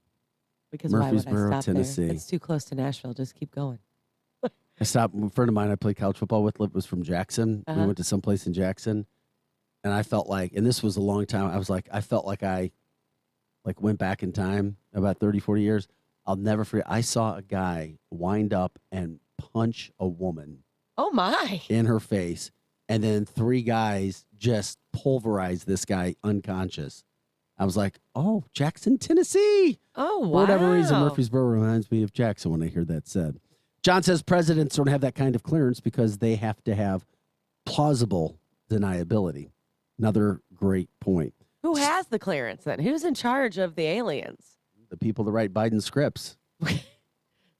Because why would I stop Tennessee. there? It's too close to Nashville. Just keep going. I stopped. A friend of mine I played college football with was from Jackson. We went to someplace in Jackson. And I felt like, and this was a long time, I felt like I went back in time about 30, 40 years. I'll never forget. I saw a guy wind up and punch a woman. Oh, my. In her face. And then 3 guys just pulverized this guy unconscious. I was like, oh, Jackson, Tennessee. Oh, wow. For whatever reason, Murfreesboro reminds me of Jackson when I hear that said. John says presidents don't have that kind of clearance because they have to have plausible deniability. Another great point. Who has the clearance then? Who's in charge of the aliens? The people that write Biden scripts.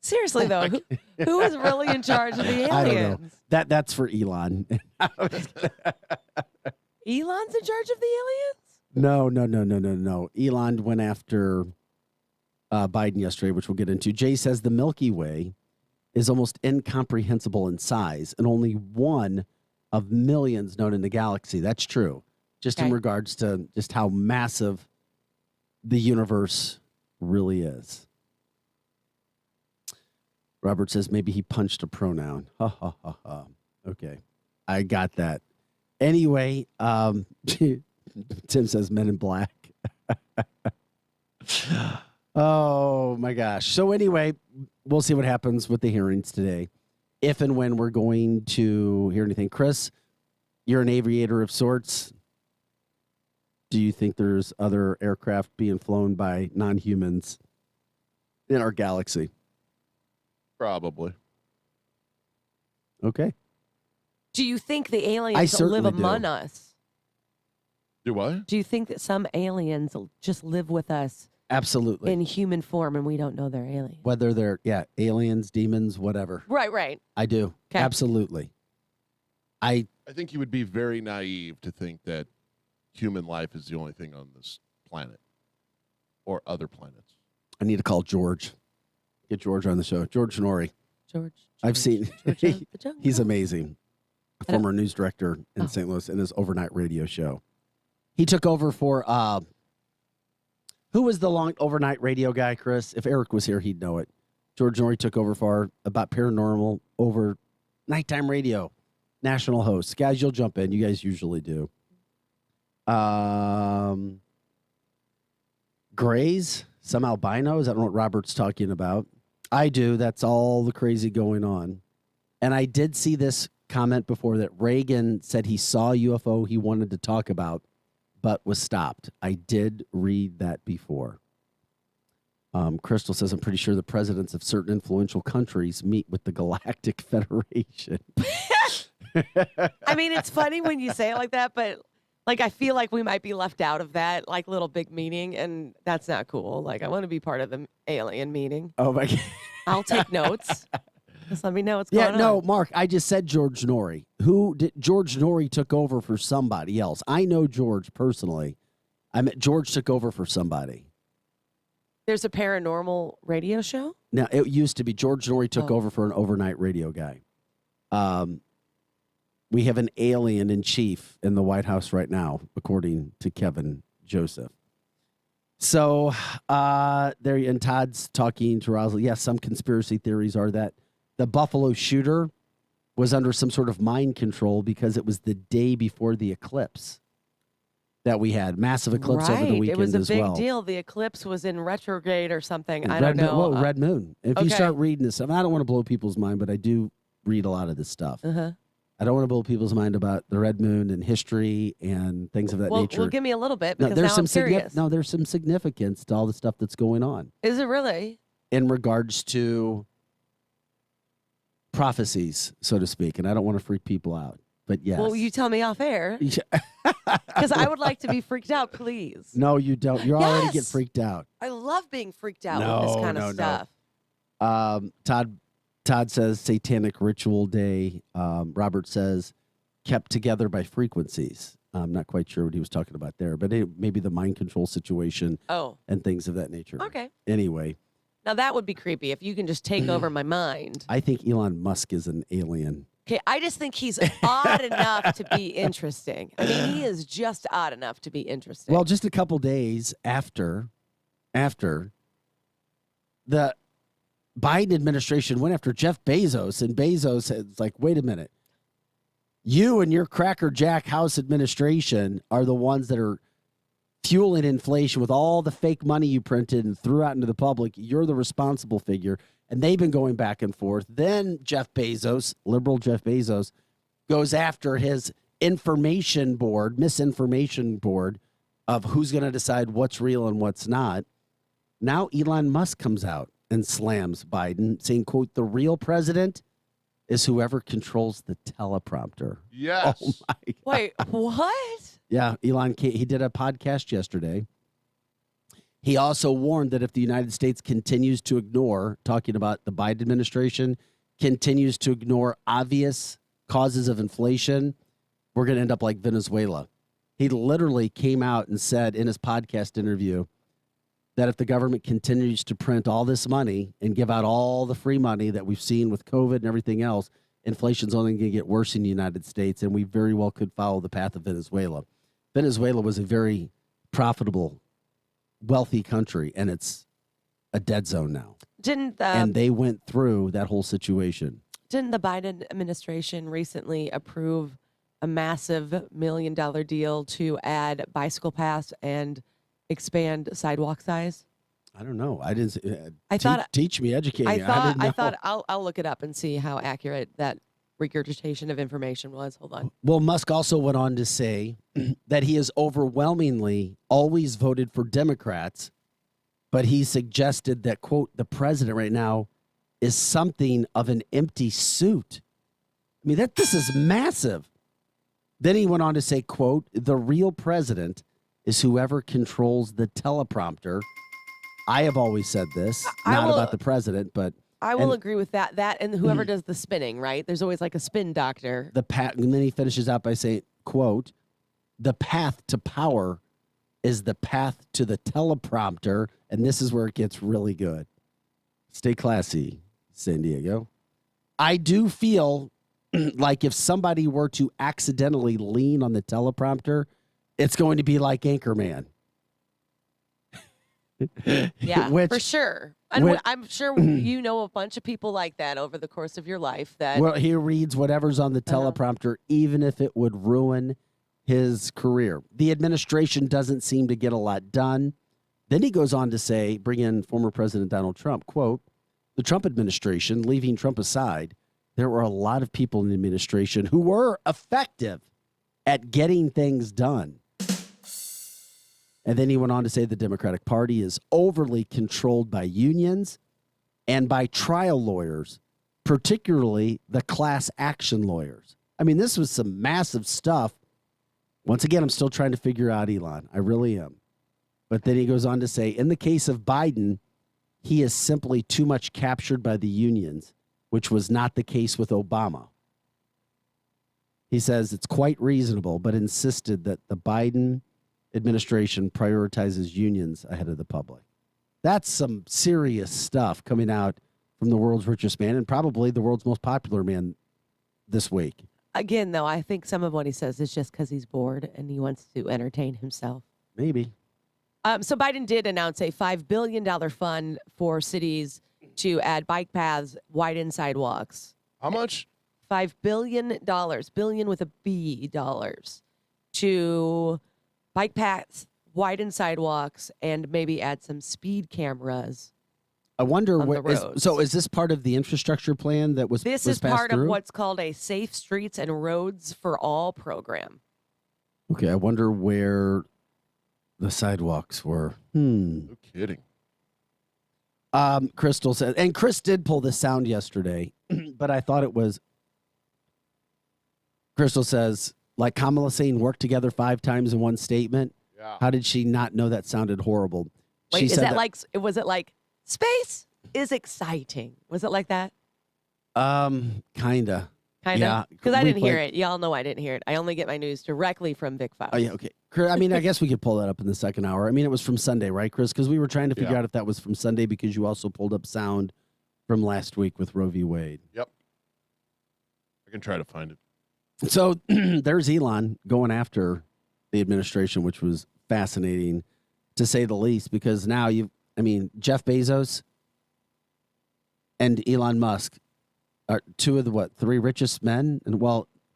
Seriously, though, who is really in charge of the aliens? I don't know. That's for Elon. Elon's in charge of the aliens? No. Elon went after Biden yesterday, which we'll get into. Jay says the Milky Way is almost incomprehensible in size and only one of millions known in the galaxy. That's true. Just in regards to just how massive the universe really is. Robert says maybe he punched a pronoun. Ha, ha, ha, ha. Okay. I got that. Anyway, Tim says Men in Black. Oh, my gosh. So anyway, we'll see what happens with the hearings today. If and when we're going to hear anything. Chris, you're an aviator of sorts. Do you think there's other aircraft being flown by non-humans in our galaxy? Probably. Okay. Do you think the aliens live among us? Do what? Do you think that some aliens just live with us? Absolutely. In human form and we don't know they're aliens? Whether they're, aliens, demons, whatever. Right. I do. Okay. Absolutely. I think you would be very naive to think that human life is the only thing on this planet or other planets. I need to call George. Get George on the show. George Norrie. George I've seen. He's amazing. I don't- Former news director in St. Louis in his overnight radio show. He took over for who was the long overnight radio guy, Chris? If Eric was here, he'd know it. George Norrie took over for about paranormal over nighttime radio. National host. Guys, you'll jump in. You guys usually do. Grays, some albinos. I don't know what Robert's talking about. I do. That's all the crazy going on. And I did see this comment before that Reagan said he saw a UFO he wanted to talk about, but was stopped. I did read that before. Crystal says, I'm pretty sure the presidents of certain influential countries meet with the Galactic Federation. I mean, it's funny when you say it like that, but I feel like we might be left out of that little big meeting, and that's not cool. I want to be part of the alien meeting. Oh my God. I'll take notes. Just let me know what's going on. Yeah, no, Mark, I just said George Norrie. George Norrie took over for somebody else. I know George personally. George took over for somebody. There's a paranormal radio show? Now, it used to be George Norrie took over for an overnight radio guy. We have an alien in chief in the White House right now, according to Kevin Joseph. So there, and Todd's talking to Rosalie. Yes, some conspiracy theories are that the Buffalo shooter was under some sort of mind control because it was the day before the eclipse that we had. Massive eclipse over the weekend as well. It was a big deal. The eclipse was in retrograde or something. I don't know. Red moon. If you start reading this stuff, I don't want to blow people's mind, but I do read a lot of this stuff. Uh-huh. I don't want to blow people's mind about the red moon and history and things of that nature. Well, give me a little bit because now I'm curious. There's some significance to all the stuff that's going on. Is it really? In regards to prophecies, so to speak, and I don't want to freak people out, but yes. Well, you tell me off air. Because I would like to be freaked out, please. No, you don't. You already get freaked out. I love being freaked out with this kind of stuff. Todd says satanic ritual day. Robert says kept together by frequencies. I'm not quite sure what he was talking about there, but maybe the mind control situation and things of that nature. Okay. Anyway. Now, that would be creepy if you can just take over my mind. I think Elon Musk is an alien. Okay, I just think he's odd enough to be interesting. I mean, he is just odd enough to be interesting. Well, just a couple days after the Biden administration went after Jeff Bezos, and Bezos said, like, wait a minute. You and your Cracker Jack House administration are the ones that are fueling inflation with all the fake money you printed and threw out into the public. You're the responsible figure. And they've been going back and forth. Then Jeff Bezos, liberal Jeff Bezos, goes after his misinformation board of who's going to decide what's real and what's not. Now Elon Musk comes out and slams Biden, saying, quote, the real president is whoever controls the teleprompter. Yes. Oh, my God. Wait, what? Yeah, Elon, he did a podcast yesterday. He also warned that if the United States continues to ignore, talking about the Biden administration, continues to ignore obvious causes of inflation, we're going to end up like Venezuela. He literally came out and said in his podcast interview that if the government continues to print all this money and give out all the free money that we've seen with COVID and everything else, inflation's only going to get worse in the United States, and we very well could follow the path of Venezuela. Venezuela was a very profitable, wealthy country, and it's a dead zone now. And they went through that whole situation. Didn't the Biden administration recently approve a massive $1 million deal to add bicycle paths and expand sidewalk size? I don't know. I didn't. Teach me, educate me. I thought I'll look it up and see how accurate that regurgitation of information was. Hold on. Well, Musk also went on to say that he has overwhelmingly always voted for Democrats, but he suggested that, quote, the president right now is something of an empty suit. I mean, this is massive. Then he went on to say, quote, the real president is whoever controls the teleprompter. I have always said this, about the president, but I will agree with that. That and whoever does the spinning, right? There's always like a spin doctor. And then he finishes out by saying, quote, the path to power is the path to the teleprompter, and this is where it gets really good. Stay classy, San Diego. I do feel like if somebody were to accidentally lean on the teleprompter, it's going to be like Anchorman. Yeah, for sure. And I'm sure you know a bunch of people like that over the course of your life. That he reads whatever's on the teleprompter, even if it would ruin his career. The administration doesn't seem to get a lot done. Then he goes on to say, bring in former President Donald Trump, quote, the Trump administration, leaving Trump aside, there were a lot of people in the administration who were effective at getting things done. And then he went on to say the Democratic Party is overly controlled by unions and by trial lawyers, particularly the class action lawyers. I mean, this was some massive stuff. Once again, I'm still trying to figure out Elon. I really am. But then he goes on to say, in the case of Biden, he is simply too much captured by the unions, which was not the case with Obama. He says it's quite reasonable, but insisted that the Biden administration prioritizes unions ahead of the public. That's some serious stuff coming out from the world's richest man and probably the world's most popular man this week. Again, though, I think some of what he says is just because he's bored and he wants to entertain himself. Maybe. So Biden did announce a $5 billion fund for cities to add bike paths, widen sidewalks. How much? $5 billion, billion with a B dollars, to bike paths, widen sidewalks, and maybe add some speed cameras. I wonder is this part of the infrastructure plan that was This was is passed part through? of what's called a Safe Streets and Roads for All program. Okay, I wonder where the sidewalks were. No kidding. Crystal said, and Chris did pull this sound yesterday, but I thought it was. Crystal says, like Kamala saying work together 5 times in one statement. Yeah. How did she not know that sounded horrible? Wait, She is said that like, was it like space is exciting? Was it like that? Kinda. Yeah. Because I didn't hear it. Y'all know I didn't hear it. I only get my news directly from Vic Faust. Oh, yeah, okay. I mean, I guess we could pull that up in the second hour. I mean, it was from Sunday, right, Chris? Because we were trying to figure out if that was from Sunday because you also pulled up sound from last week with Roe v. Wade. Yep. I can try to find it. So there's Elon going after the administration, which was fascinating to say the least, because now Jeff Bezos and Elon Musk are 2 of the 3 richest men. And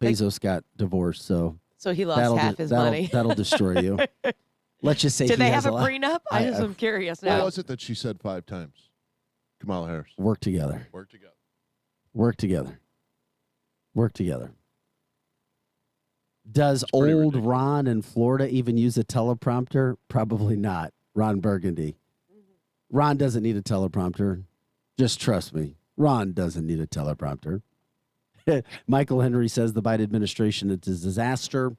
Bezos got divorced, so he lost half his money. That'll destroy you. Let's just say Did they have a prenup? I'm curious now. What was it that she said 5 times? Kamala Harris. Work together. Work together. Work together. Work together. Does old ridiculous. Ron in Florida even use a teleprompter? Probably not. Ron Burgundy. Ron doesn't need a teleprompter. Just trust me. Ron doesn't need a teleprompter. Michael Henry says the Biden administration is a disaster.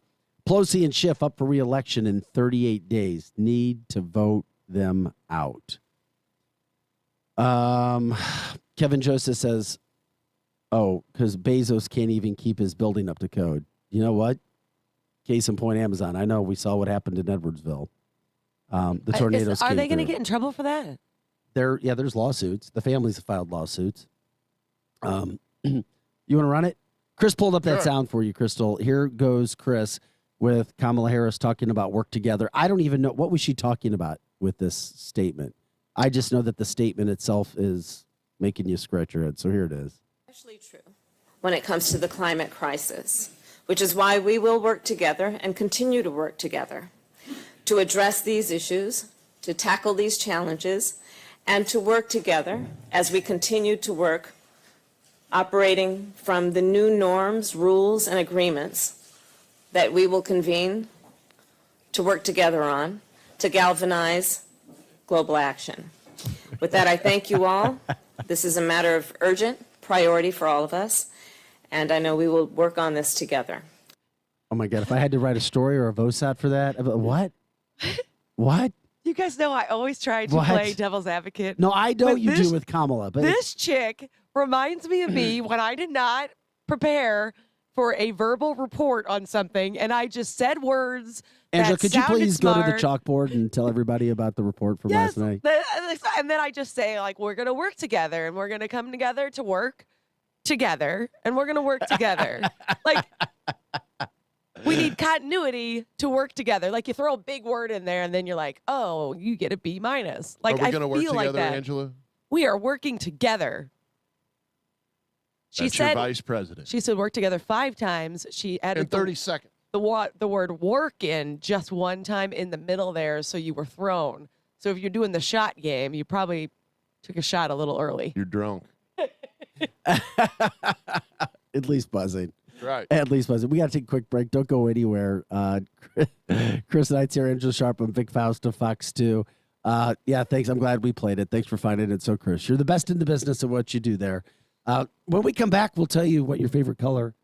Pelosi and Schiff up for re-election in 38 days. Need to vote them out. Kevin Joseph says, because Bezos can't even keep his building up to code. You know what? Case in point, Amazon. I know we saw what happened in Edwardsville. The tornadoes Are came they going to through. get in trouble for that? There's lawsuits. The families have filed lawsuits. You want to run it? Chris pulled up that sound for you, Crystal. Here goes Chris with Kamala Harris talking about work together. I don't even know what was she talking about with this statement. I just know that the statement itself is making you scratch your head. So here it is. Especially true when it comes to the climate crisis, which is why we will work together and continue to work together to address these issues, to tackle these challenges, and to work together as we continue to work operating from the new norms, rules, and agreements that we will convene to work together on to galvanize global action. With that, I thank you all. This is a matter of urgent priority for all of us, and I know we will work on this together. Oh, my God. If I had to write a story or a VOSAT for that, what? What? You guys know I always try to play devil's advocate. No, I know you do with Kamala. But this chick reminds me of me when I did not prepare for a verbal report on something, and I just said words. Angela, could you please smart. go to the chalkboard and tell everybody about the report from last night? And then I just say, like, we're going to work together, and we're going to come together to work together, and we're going to work together. Like, we need continuity to work together. Like, you throw a big word in there, and then you're like, oh, you get a B-. Like, Are we going to work feel together, like that. Angela? We are working together. That's your vice president. She said work together 5 times. She added In 30 seconds. the word work in just one time in the middle there, so you were thrown. So if you're doing the shot game, you probably took a shot a little early. You're drunk. At least buzzing. Right. At least buzzing. We got to take a quick break. Don't go anywhere. Chris Knight's here, Angela Sharp, and Vic Faust of Fox 2. Yeah, thanks. I'm glad we played it. Thanks for finding it. So, Chris, you're the best in the business of what you do there. When we come back, we'll tell you what your favorite color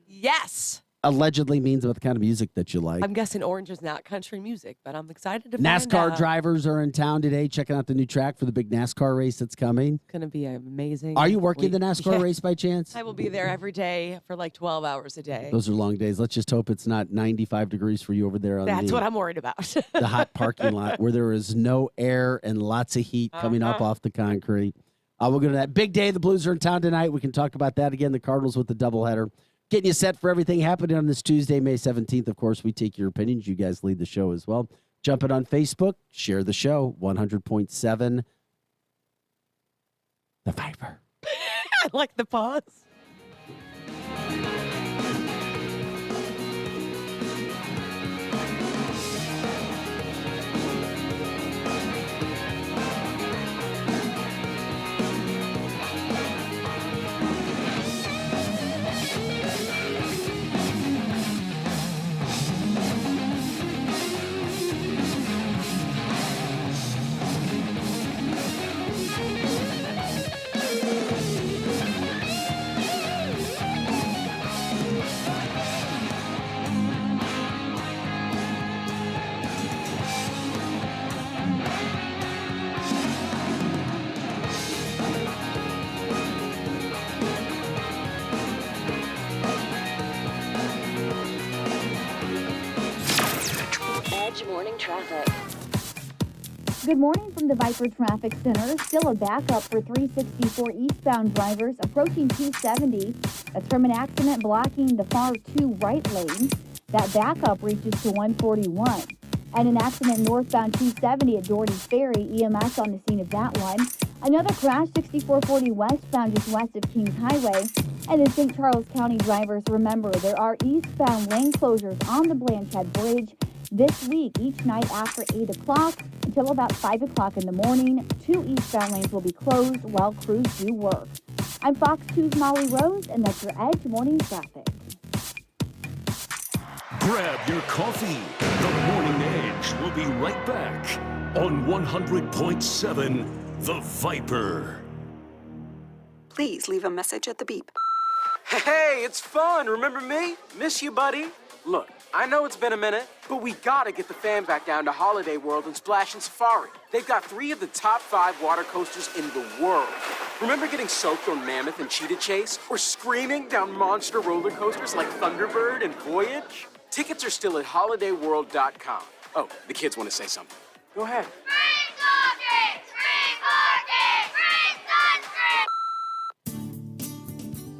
Yes. allegedly means about the kind of music that you like. I'm guessing orange is not country music, but I'm excited to find out. NASCAR drivers are in town today checking out the new track for the big NASCAR race that's coming. It's going to be amazing. Are you working the NASCAR race by chance? I will be there every day for like 12 hours a day. Those are long days. Let's just hope it's not 95 degrees for you over there on That's what I'm worried about. the hot parking lot where there is no air and lots of heat coming up off the concrete. We'll go to that big day. The Blues are in town tonight. We can talk about that again. The Cardinals with the doubleheader. Getting you set for everything happening on this Tuesday, May 17th. Of course, we take your opinions. You guys lead the show as well. Jump in on Facebook. Share the show. 100.7 The Viper. I like the pause. Edge morning traffic. Good morning from the Viper Traffic Center. Still a backup for 364 eastbound drivers approaching 270. That's from an accident blocking the far 2 right lanes. That backup reaches to 141. And an accident northbound 270 at Doherty's Ferry. EMS on the scene of that one. Another crash 6440 westbound just west of Kings Highway. And in St. Charles County, drivers, remember there are eastbound lane closures on the Blanchard Bridge this week, each night after 8 o'clock until about 5 o'clock in the morning. 2 eastbound lanes will be closed while crews do work. I'm Fox 2's Molly Rose, and that's your Edge morning traffic. Grab your coffee. The Morning Edge will be right back on 100.7 The Viper. Please leave a message at the beep. Hey, it's fun. Remember me? Miss you, buddy. Look, I know it's been a minute, but we gotta get the fam back down to Holiday World and Splash and Safari. They've got 3 of the top 5 water coasters in the world. Remember getting soaked on Mammoth and Cheetah Chase? Or screaming down monster roller coasters like Thunderbird and Voyage? Tickets are still at holidayworld.com. Oh, the kids want to say something. Go ahead.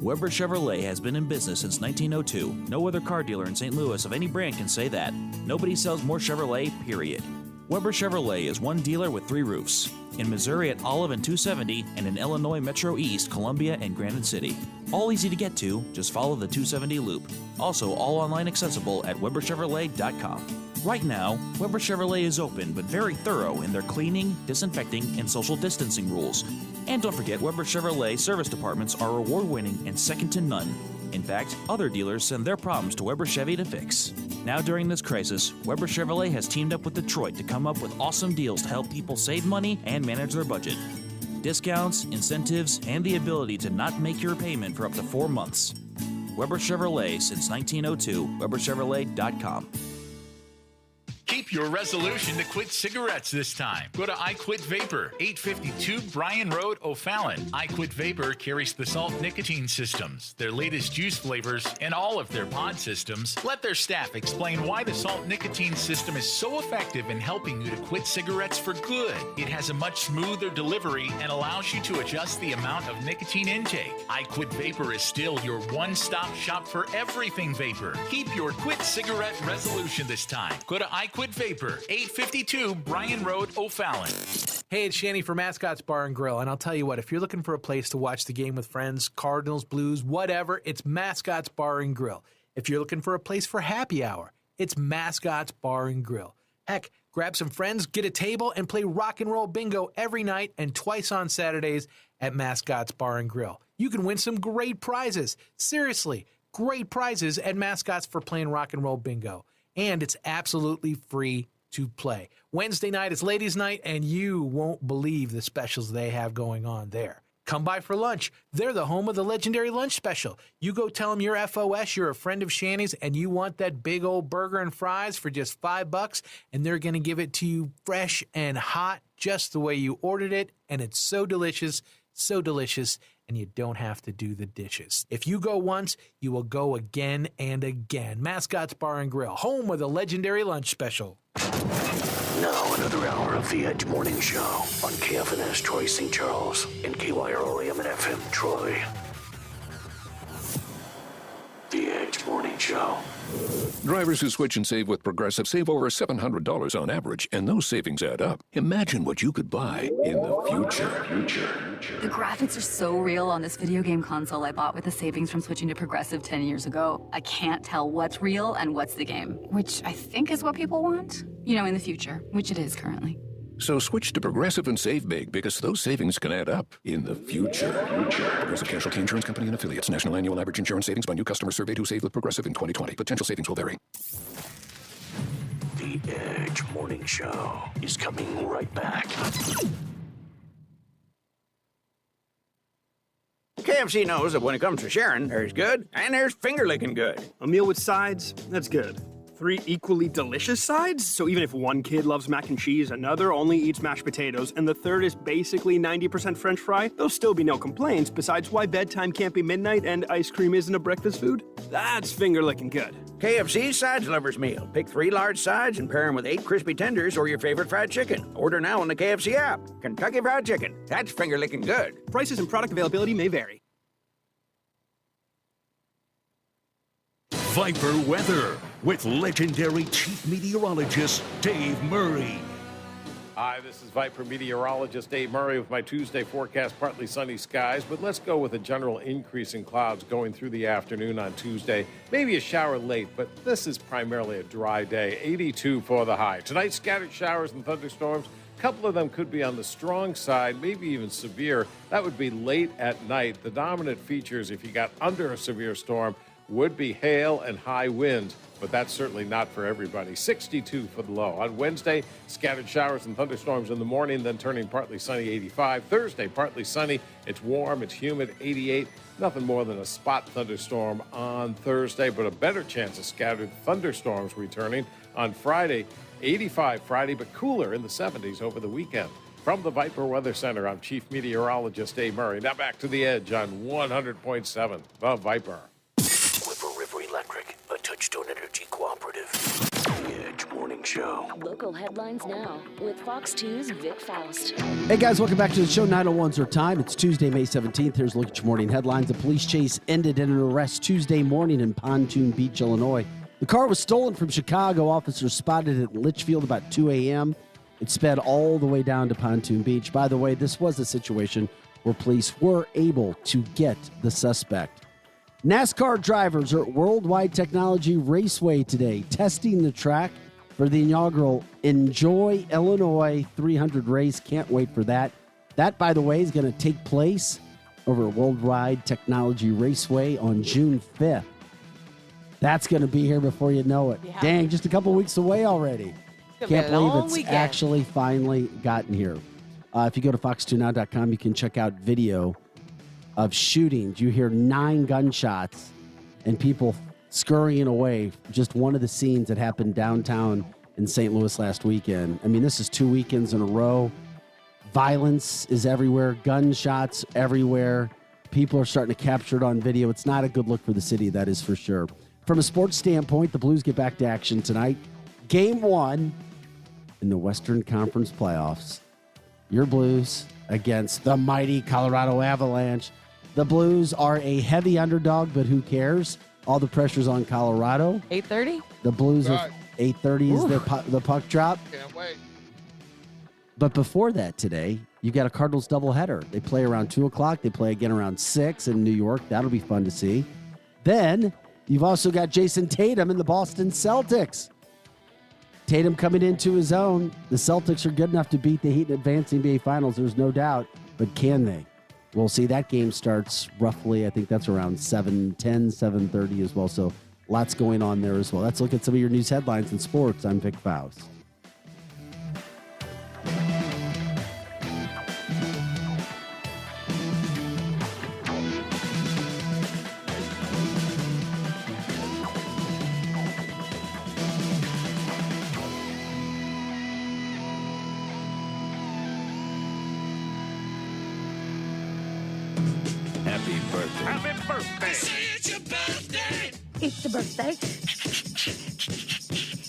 Weber Chevrolet has been in business since 1902. No other car dealer in St. Louis of any brand can say that. Nobody sells more Chevrolet, period. Weber Chevrolet is one dealer with 3 roofs. In Missouri at Olive and 270, and in Illinois Metro East, Columbia, and Granite City. All easy to get to, just follow the 270 loop. Also, all online accessible at WeberChevrolet.com. Right now, Weber Chevrolet is open but very thorough in their cleaning, disinfecting, and social distancing rules. And don't forget, Weber Chevrolet service departments are award-winning and second to none. In fact, other dealers send their problems to Weber Chevy to fix. Now during this crisis, Weber Chevrolet has teamed up with Detroit to come up with awesome deals to help people save money and manage their budget. Discounts, incentives, and the ability to not make your payment for up to 4 months. Weber Chevrolet since 1902, WeberChevrolet.com. Keep your resolution to quit cigarettes this time. Go to I Quit Vapor, 852 Bryan Road, O'Fallon. I Quit Vapor carries the salt nicotine systems, their latest juice flavors, and all of their pod systems. Let their staff explain why the salt nicotine system is so effective in helping you to quit cigarettes for good. It has a much smoother delivery and allows you to adjust the amount of nicotine intake. I Quit Vapor is still your one-stop shop for everything vapor. Keep your quit cigarette resolution this time. Go to I Quit Vapor, 852 Bryan Road, O'Fallon. Hey, it's Shanny from Mascots Bar and Grill, and I'll tell you what, if you're looking for a place to watch the game with friends, Cardinals, Blues, whatever, it's Mascots Bar and Grill. If you're looking for a place for happy hour, it's Mascots Bar and Grill. Heck, grab some friends, get a table, and play rock and roll bingo every night and twice on Saturdays at Mascots Bar and Grill. You can win some great prizes. Seriously, great prizes at Mascots for playing rock and roll bingo. And it's absolutely free to play. Wednesday night is ladies' night, and you won't believe the specials they have going on there. Come by for lunch. They're the home of the legendary lunch special. You go tell them you're FOS, you're a friend of Shanny's, and you want that big old burger and fries for just $5, and they're going to give it to you fresh and hot, just the way you ordered it, and it's so delicious, and you don't have to do the dishes. If you go once, you will go again and again. Mascots Bar and Grill, home of the legendary lunch special. Now another hour of the Edge Morning Show on KFNS Troy St. Charles and KYRO AM and FM Troy. The Edge Morning Show. Drivers who switch and save with Progressive save over $700 on average, and those savings add up. Imagine what you could buy in the future. The graphics are so real on this video game console I bought with the savings from switching to Progressive 10 years ago. I can't tell what's real and what's the game, which I think is what people want. You know, in the future, which it is currently. So switch to Progressive and save big, because those savings can add up in the future. Progressive Casualty Insurance Company and Affiliates. National annual average insurance savings by new customers surveyed who saved with Progressive in 2020. Potential savings will vary. The Edge Morning Show is coming right back. KFC knows that when it comes to sharing, there's good and there's finger-licking good. A meal with sides, that's good. 3 equally delicious sides? So even if one kid loves mac and cheese, another only eats mashed potatoes, and the third is basically 90% French fry, there'll still be no complaints, besides why bedtime can't be midnight and ice cream isn't a breakfast food? That's finger-licking good. KFC's Sides Lovers Meal. Pick 3 large sides and pair them with 8 crispy tenders or your favorite fried chicken. Order now on the KFC app. Kentucky Fried Chicken. That's finger-licking good. Prices and product availability may vary. Viper Weather with legendary chief meteorologist Dave Murray. Hi, this is Viper meteorologist Dave Murray with my Tuesday forecast. Partly sunny skies, but let's go with a general increase in clouds going through the afternoon on Tuesday. Maybe a shower late, but this is primarily a dry day. 82 for the high. Tonight, scattered showers and thunderstorms. A couple of them could be on the strong side, maybe even severe. That would be late at night. The dominant features, if you got under a severe storm, would be hail and high winds. but that's certainly not for everybody. 62 for the low. On Wednesday, scattered showers and thunderstorms in the morning, then turning partly sunny, 85. Thursday, partly sunny. It's warm, it's humid, 88. Nothing more than a spot thunderstorm on Thursday, but a better chance of scattered thunderstorms returning on Friday. 85 Friday, but cooler in the 70s over the weekend. From the Viper Weather Center, I'm Chief Meteorologist Dave Murray. Now back to the Edge on 100.7, The Viper. Whipper River Electric, a Touchstone Energy cooperative. The Edge Morning Show. Local headlines now with Fox 2's Vic Faust. Hey guys, welcome back to the show. 9:01's our time. It's Tuesday, May 17th. Here's a look at your morning headlines. A police chase ended in an arrest Tuesday morning in Pontoon Beach, Illinois. The car was stolen from Chicago. Officers spotted it at Litchfield about 2 a.m. It sped all the way down to Pontoon Beach. By the way, this was a situation where police were able to get the suspect. NASCAR drivers are at Worldwide Technology Raceway today, testing the track for the inaugural Enjoy Illinois 300 race. Can't wait for that. That, by the way, is going to take place over at Worldwide Technology Raceway on June 5th. That's going to be here before you know it. Yeah. Dang, just a couple weeks away already. Can't believe it's actually finally gotten here. If you go to fox2now.com, you can check out video of shootings. You hear 9 gunshots and people scurrying away. Just one of the scenes that happened downtown in St. Louis last weekend. I mean, this is 2 weekends in a row. Violence is everywhere. Gunshots everywhere. People are starting to capture it on video. It's not a good look for the city, that is for sure. From a sports standpoint, the Blues get back to action tonight. Game 1 in the Western Conference playoffs. Your Blues against the mighty Colorado Avalanche. The Blues are a heavy underdog, but who cares? All the pressure's on Colorado. 8:30? The Blues are 8:30 is the puck drop. Can't wait. But before that today, you've got a Cardinals doubleheader. They play around 2 o'clock. They play again around 6 in New York. That'll be fun to see. Then you've also got Jason Tatum and the Boston Celtics. Tatum coming into his own. The Celtics are good enough to beat the Heat and advance the NBA Finals, there's no doubt. But can they? We'll see. That game starts roughly, I think that's around 7:10, 7:30 as well. So lots going on there as well. Let's look at some of your news headlines in sports. I'm Vic Faust. Happy birthday. Happy birthday. It's your birthday. It's your birthday.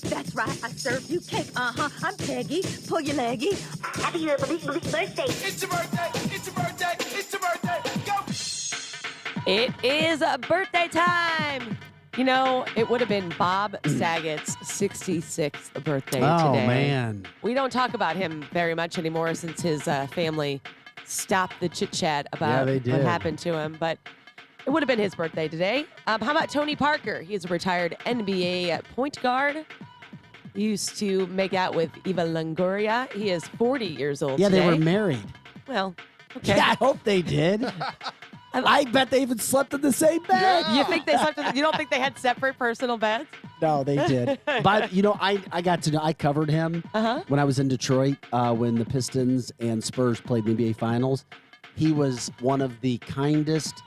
That's right, I served you cake. I'm Peggy. Pull your leggy. Happy birthday. It's your birthday. It's your birthday. It's your birthday. Go. It is a birthday time. You know, it would have been Bob Saget's 66th birthday today. Oh, man. We don't talk about him very much anymore since his family stopped the chit-chat about they what did. happened to him. But it would have been his birthday today. How about Tony Parker? He's a retired NBA point guard. He used to make out with Eva Longoria. He is 40 years old Yeah, today. they were married. Well, okay. Yeah, I hope they did. I bet they even slept in the same bed. You think they slept you don't think they had separate personal beds? No, they did. But, you know, I got to know, I covered him when I was in Detroit when the Pistons and Spurs played the NBA Finals. He was one of the kindest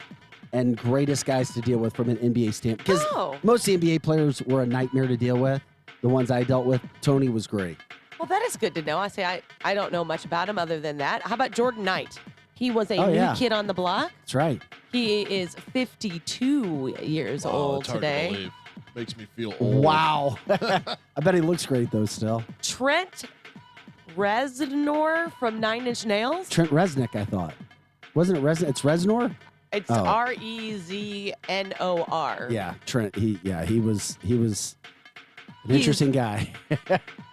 and greatest guys to deal with from an NBA standpoint. Because most NBA players were a nightmare to deal with. The ones I dealt with, Tony was great. Well, that is good to know. I don't know much about him other than that. How about Jordan Knight? He was a new kid on the block. That's right. He is 52 years old it's hard today. to believe. Makes me feel old. Wow. I bet he looks great, though, still. Trent Reznor from 9 Inch Nails. Trent Reznick, I thought. Wasn't it Reznor? It's Reznor? It's Oh. Reznor. Yeah, Trent. He was an He's- interesting guy.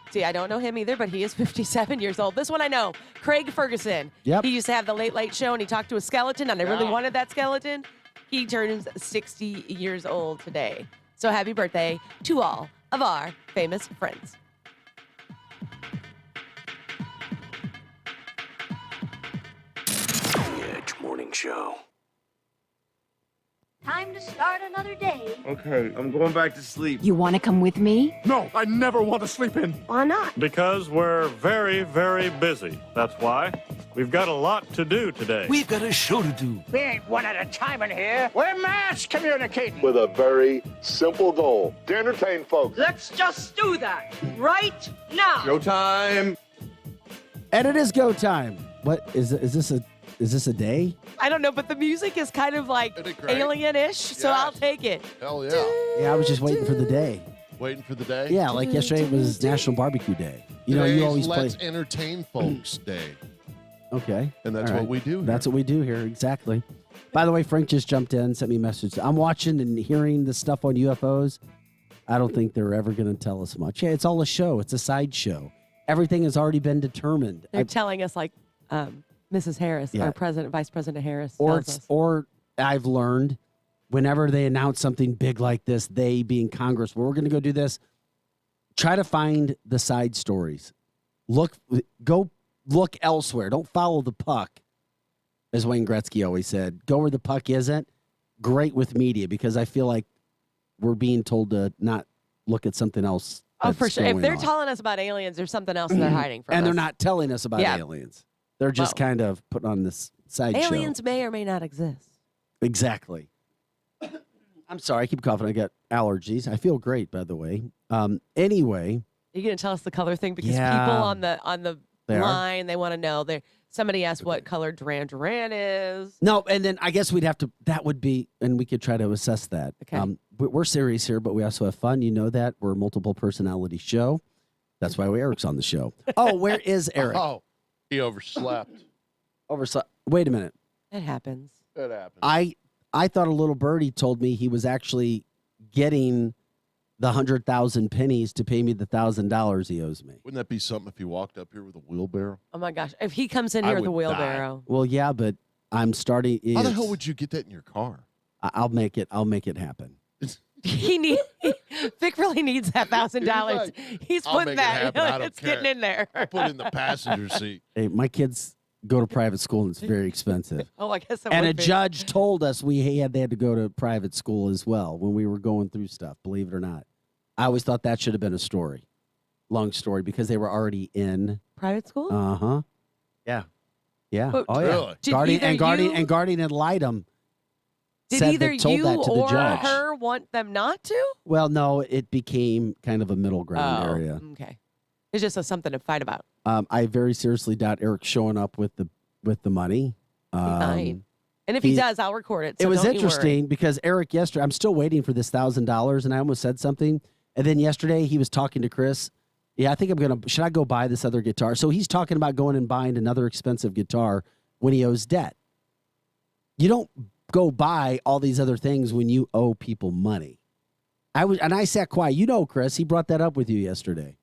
See, I don't know him either, but he is 57 years old. This one I know. Craig Ferguson. Yep. He used to have the Late Late Show, and he talked to a skeleton, and I really wanted that skeleton. He turns 60 years old today. So happy birthday to all of our famous friends. The Edge Morning Show. Time to start another day. Okay, I'm going back to sleep. You want to come with me? No, I never want to sleep in. Why not? Because we're very, very busy. That's why. We've got a lot to do today. We've got a show to do. We ain't one at a time in here. We're mass communicating. With a very simple goal to entertain folks. Let's just do that right now. Showtime. And it is go time. What is this a day? I don't know, but the music is kind of like alien-ish, so I'll take it. Hell yeah. Yeah, I was just waiting for the day. Waiting for the day? Yeah, like yesterday was National Barbecue Day. You know, you always Let's play. entertain folks day. Okay. And that's All what we do here. That's what we do here, exactly. By the way, Frank just jumped in, sent me a message. I'm watching and hearing the stuff on UFOs. I don't think they're ever going to tell us much. Yeah, it's all a show. It's a sideshow. Everything has already been determined. They're telling us like Mrs. Harris, Yeah. our Vice President Harris, Or tells us. or I've learned whenever they announce something big like this, they being Congress, well, we're going to go do this. Try to find the side stories. Go look elsewhere. Don't follow the puck, as Wayne Gretzky always said. Go where the puck isn't. Great with media, because I feel like we're being told to not look at something else. Oh, for that's sure. If going they're on. telling us about aliens, there's something else they're hiding from us. And they're not telling us about Yeah. aliens. They're just kind of putting on this sideshow. Aliens may or may not exist. Exactly. I'm sorry, I keep coughing. I got allergies. I feel great, by the way. Anyway, Are you going to tell us the color thing? Because Yeah. people on the They are? line, they want to know. Somebody asked what color Duran Duran is. no, and then I guess we'd have to, that would be, and we could try to assess that. Okay. We're serious here, but we also have fun. You know that. We're a multiple personality show. That's why Eric's on the show. Oh, where is Eric? Oh, he overslept. Wait a minute. It happens. That happened. I thought a little birdie told me he was actually getting the 100,000 pennies to pay me the $1,000 he owes me. Wouldn't that be something if he walked up here with a wheelbarrow? Oh my gosh! If he comes in I here with a would die. wheelbarrow, Well, yeah, but I'm starting. How the it's- hell would you get that in your car? I'll make it happen. Vic really needs that $1,000. He's I'll putting make it that. happen. I don't It's care. getting in there. I'll put it in the passenger seat. Hey, my kids go to private school and it's very expensive. Oh, I guess it And a would be. judge told us they had to go to private school as well when we were going through stuff, believe it or not. I always thought that should have been a story. Long story, because they were already in private school? Uh-huh. Yeah. Yeah. But oh, yeah. really? Did Guardian ad litem Did said either that, told you that to the or judge. her want them not to? Well, no, it became kind of a middle ground area. Okay. It's just something to fight about. I very seriously doubt Eric showing up with the money. Fine. And if he does, I'll record it. So it was don't you worry. interesting because Eric yesterday, I'm still waiting for this $1,000, and I almost said something. And then yesterday he was talking to Chris. Yeah, I think should I go buy this other guitar? So he's talking about going and buying another expensive guitar when he owes debt. You don't go buy all these other things when you owe people money. I sat quiet. You know, Chris, he brought that up with you yesterday.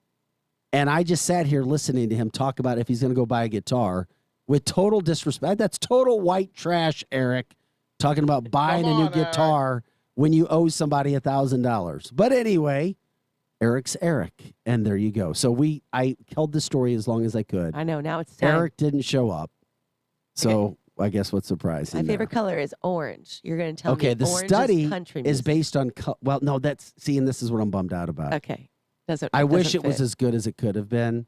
And I just sat here listening to him talk about if he's going to go buy a guitar with total disrespect. That's total white trash, Eric, talking about buying a new guitar when you owe somebody $1,000. But anyway, Eric's Eric, and there you go. So I held the story as long as I could. I know, now it's time. Eric didn't show up. So I guess what's surprising My there? favorite color is orange. You're going to tell me Okay, the orange study is country is music. based on, and this is what I'm bummed out about. Okay. I wish doesn't it was fit. as good as it could have been.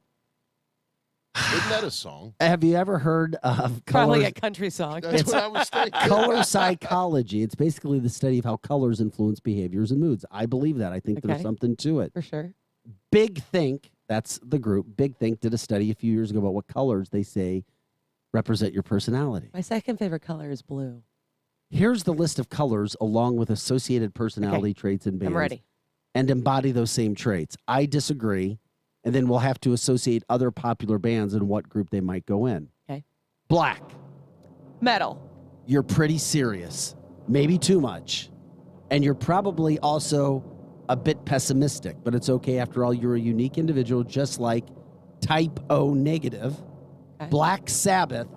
Isn't that a song? Have you ever heard of Probably colors? a country song. That's what I was thinking. Color psychology. It's basically the study of how colors influence behaviors and moods. I believe that. I think there's Okay. something to it. For sure. Big Think, that's the group. Big Think did a study a few years ago about what colors they say represent your personality. My second favorite color is blue. Here's the list of colors along with associated personality traits and bands. I'm ready. And embody those same traits. I disagree. And then we'll have to associate other popular bands and what group they might go in. Okay. Black. Metal. You're pretty serious. Maybe too much. And you're probably also a bit pessimistic, but it's okay. After all, you're a unique individual, just like Type O negative, Black Sabbath,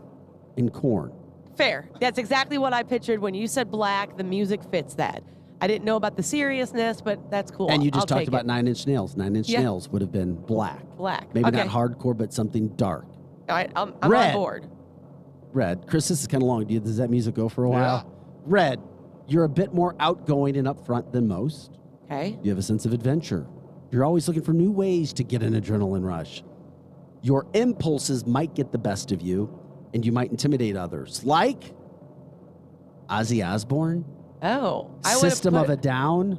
and Korn. Fair. That's exactly what I pictured when you said black. The music fits that. I didn't know about the seriousness, but that's cool. And you just I'll talked take about it. 9 Inch Nails. 9 Inch Yeah. Nails would have been black. Black. Maybe Okay. not hardcore, but something dark. All right, I'm on Red. board. Red. Chris, this is kind of long. Does that music go for a while? Red. You're a bit more outgoing and upfront than most. Okay. You have a sense of adventure. You're always looking for new ways to get an adrenaline rush. Your impulses might get the best of you, and you might intimidate others, like Ozzy Osbourne, System of a Down,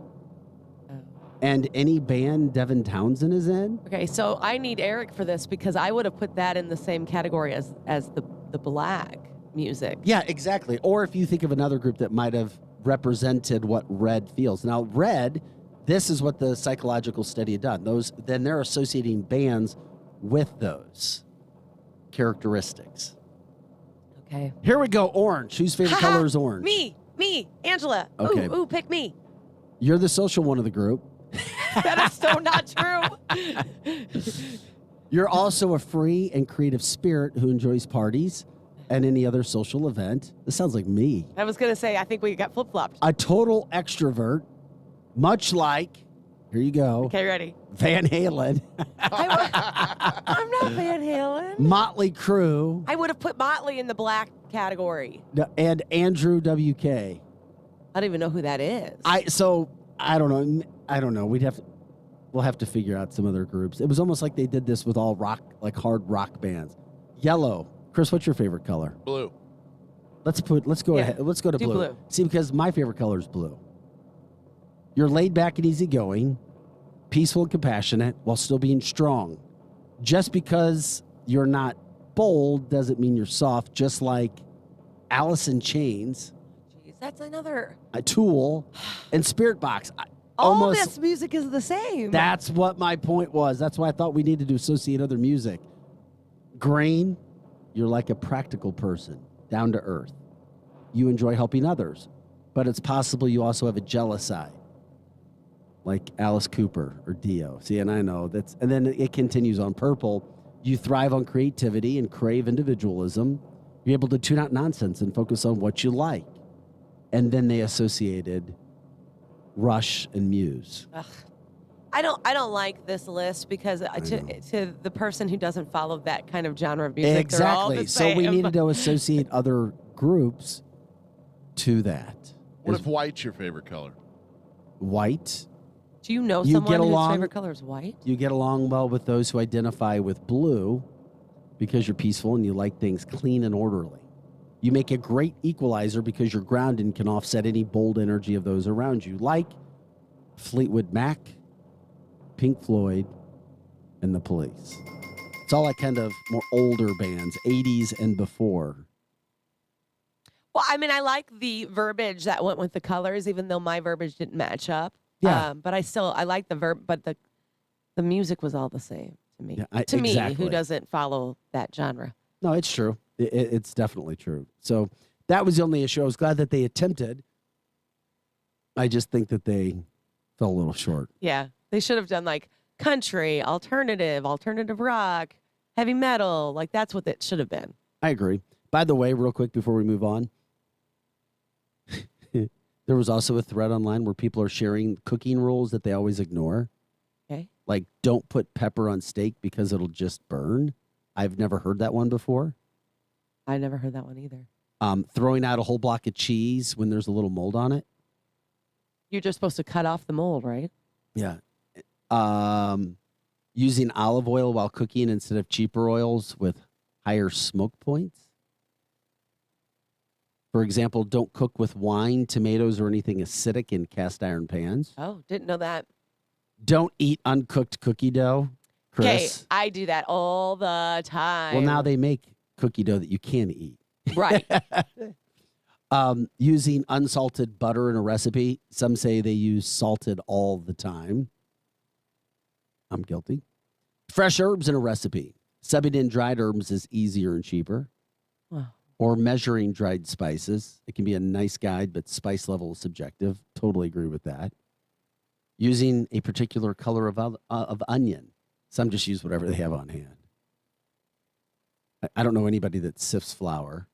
and any band Devin Townsend is in. Okay, so I need Eric for this because I would have put that in the same category as the black music. Yeah, exactly. Or if you think of another group that might have represented what Red feels. Now, Red, this is what the psychological study had done. Then they're associating bands with those characteristics. Okay. Here we go. Orange. Whose favorite color is orange? Me, Angela. Okay. Ooh, pick me. You're the social one of the group. That is so not true. You're also a free and creative spirit who enjoys parties and any other social event. This sounds like me. I was going to say, I think we got flip-flopped. A total extrovert, much like, here you go. Okay, ready. Van Halen. I'm not Van Halen. Motley Crue. I would have put Motley in the black category. And Andrew WK. I don't even know who that is. I don't know. We'll have to figure out some other groups. It was almost like they did this with all rock, like hard rock bands. Yellow. Chris, what's your favorite color? Blue. Let's go ahead. Let's go to blue. See, because my favorite color is blue. You're laid back and easygoing, peaceful and compassionate, while still being strong. Just because you're not bold doesn't mean you're soft. Just like Alice in Chains. Jeez, that's another. A Tool, and Spirit Box. All this music is the same. That's what my point was. That's why I thought we needed to associate other music. Green, you're like a practical person, down to earth. You enjoy helping others, but it's possible you also have a jealous side, like Alice Cooper or Dio. See, and I know that's, and then it continues on. Purple, you thrive on creativity and crave individualism. You're able to tune out nonsense and focus on what you like. And then they associated Rush and Muse. Ugh. I don't like this list because to the person who doesn't follow that kind of genre of music, Exactly. they're all the same. So we needed to associate other groups to that. What if white's your favorite color? White. Do you know You someone get whose along- favorite color is white? You get along well with those who identify with blue because you're peaceful and you like things clean and orderly. You make a great equalizer because you're grounded and can offset any bold energy of those around you, like Fleetwood Mac, Pink Floyd, and The Police. It's all like kind of more older bands, 80s and before. Well, I mean, I like the verbiage that went with the colors, even though my verbiage didn't match up. Yeah. But I like the verb, but the music was all the same to me. Yeah, to me, exactly. who doesn't follow that genre. No, it's true. It's definitely true. So that was the only issue. I was glad that they attempted. I just think that they fell a little short. Yeah, they should have done like country, alternative rock, heavy metal. Like that's what it should have been. I agree. By the way, real quick before we move on, there was also a thread online where people are sharing cooking rules that they always ignore. Okay. Like, don't put pepper on steak because it'll just burn. I've never heard that one before. I never heard that one either. Throwing out a whole block of cheese when there's a little mold on it. You're just supposed to cut off the mold, right? Yeah. Using olive oil while cooking instead of cheaper oils with higher smoke points. For example, don't cook with wine, tomatoes, or anything acidic in cast iron pans. Oh, didn't know that. Don't eat uncooked cookie dough, Okay, Chris. I do that all the time. Well, now they make cookie dough that you can eat. Right. Using unsalted butter in a recipe. Some say they use salted all the time. I'm guilty. Fresh herbs in a recipe. Subbing in dried herbs is easier and cheaper. Wow. Or measuring dried spices. It can be a nice guide, but spice level is subjective. Totally agree with that. Using a particular color of onion. Some just use whatever they have on hand. I don't know anybody that sifts flour.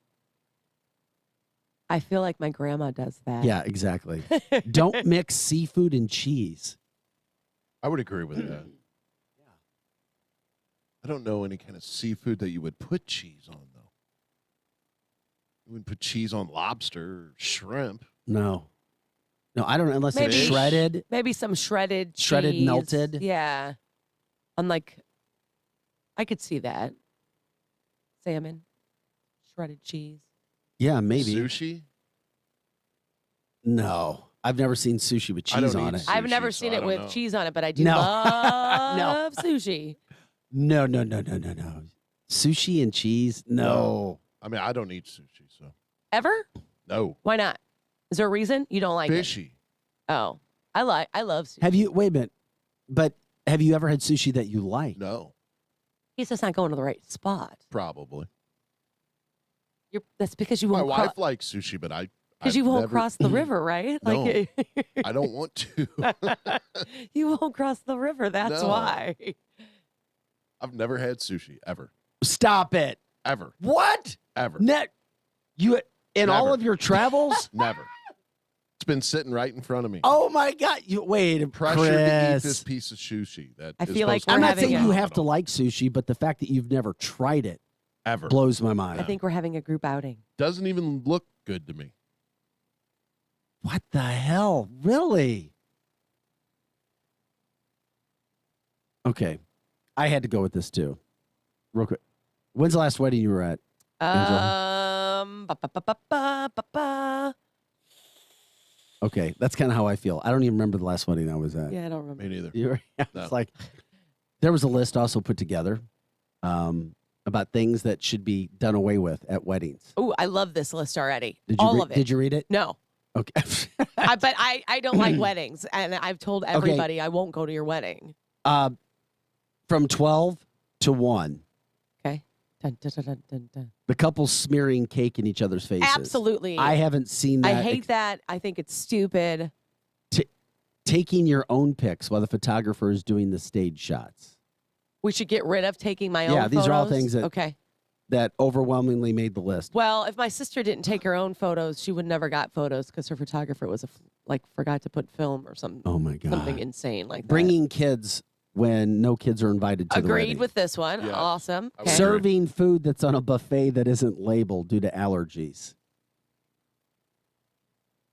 I feel like my grandma does that. Yeah, exactly. Don't mix seafood and cheese. I would agree with that. Yeah. I don't know any kind of seafood that you would put cheese on, though. You wouldn't put cheese on lobster or shrimp. No. No, I don't know unless Maybe it's shredded. Maybe some shredded Shredded, cheese. melted. Yeah. On like, I could see that. Salmon, shredded cheese. Yeah, maybe. Sushi? No. I've never seen sushi with I don't cheese on eat it. I've never so seen I it don't with know. cheese on it, but I do No. love sushi. No. Sushi and cheese? No. I mean, I don't eat sushi, so Ever? no. Why not? Is there a reason you don't like Fishy. it? Oh, I love sushi. Have you, wait a minute, but have you ever had sushi that you like? No, He's just not going to the right spot. probably. That's because you My won't wife likes sushi, but because you won't cross the river, right? No. Like I don't want to. you won't cross the river. That's No. why. I've never had sushi ever. Stop it. Ever. What? Ever. You in all Never. of your travels? Never. It's been sitting right in front of me. Oh my God! You wait, Pressured to eat Chris. this piece of sushi. That I is feel like supposed to I'm be not saying you phenomenal. have to like sushi, but the fact that you've never tried it ever blows my mind. I think we're having a group outing. Doesn't even look good to me. What the hell? Really? Okay. I had to go with this too. Real quick. When's the last wedding you were at? Ba, ba, ba, ba, ba, ba, ba. Okay. That's kind of how I feel. I don't even remember the last wedding I was at. Yeah, I don't remember. Me neither. You were, No. It's like there was a list also put together about things that should be done away with at weddings. Oh, I love this list already. Did you All re- of it. Did you read it? No. Okay. But I don't like weddings, and I've told everybody I won't go to your wedding. From 12 to 1. Okay. Dun, dun, dun, dun, dun, dun. The couple smearing cake in each other's faces. Absolutely. I haven't seen that. I hate that. I think it's stupid. Taking your own pics while the photographer is doing the stage shots. We should get rid of taking my own Yeah, these are all photos? things that Okay. that overwhelmingly made the list. Well, if my sister didn't take her own photos, she would never got photos because her photographer was forgot to put film or something. Oh my God. Something insane like that. Bringing kids when no kids are invited to the Agreed wedding. with this one. Yeah. Awesome. I would Okay. Serving food that's on a buffet that isn't labeled due to allergies.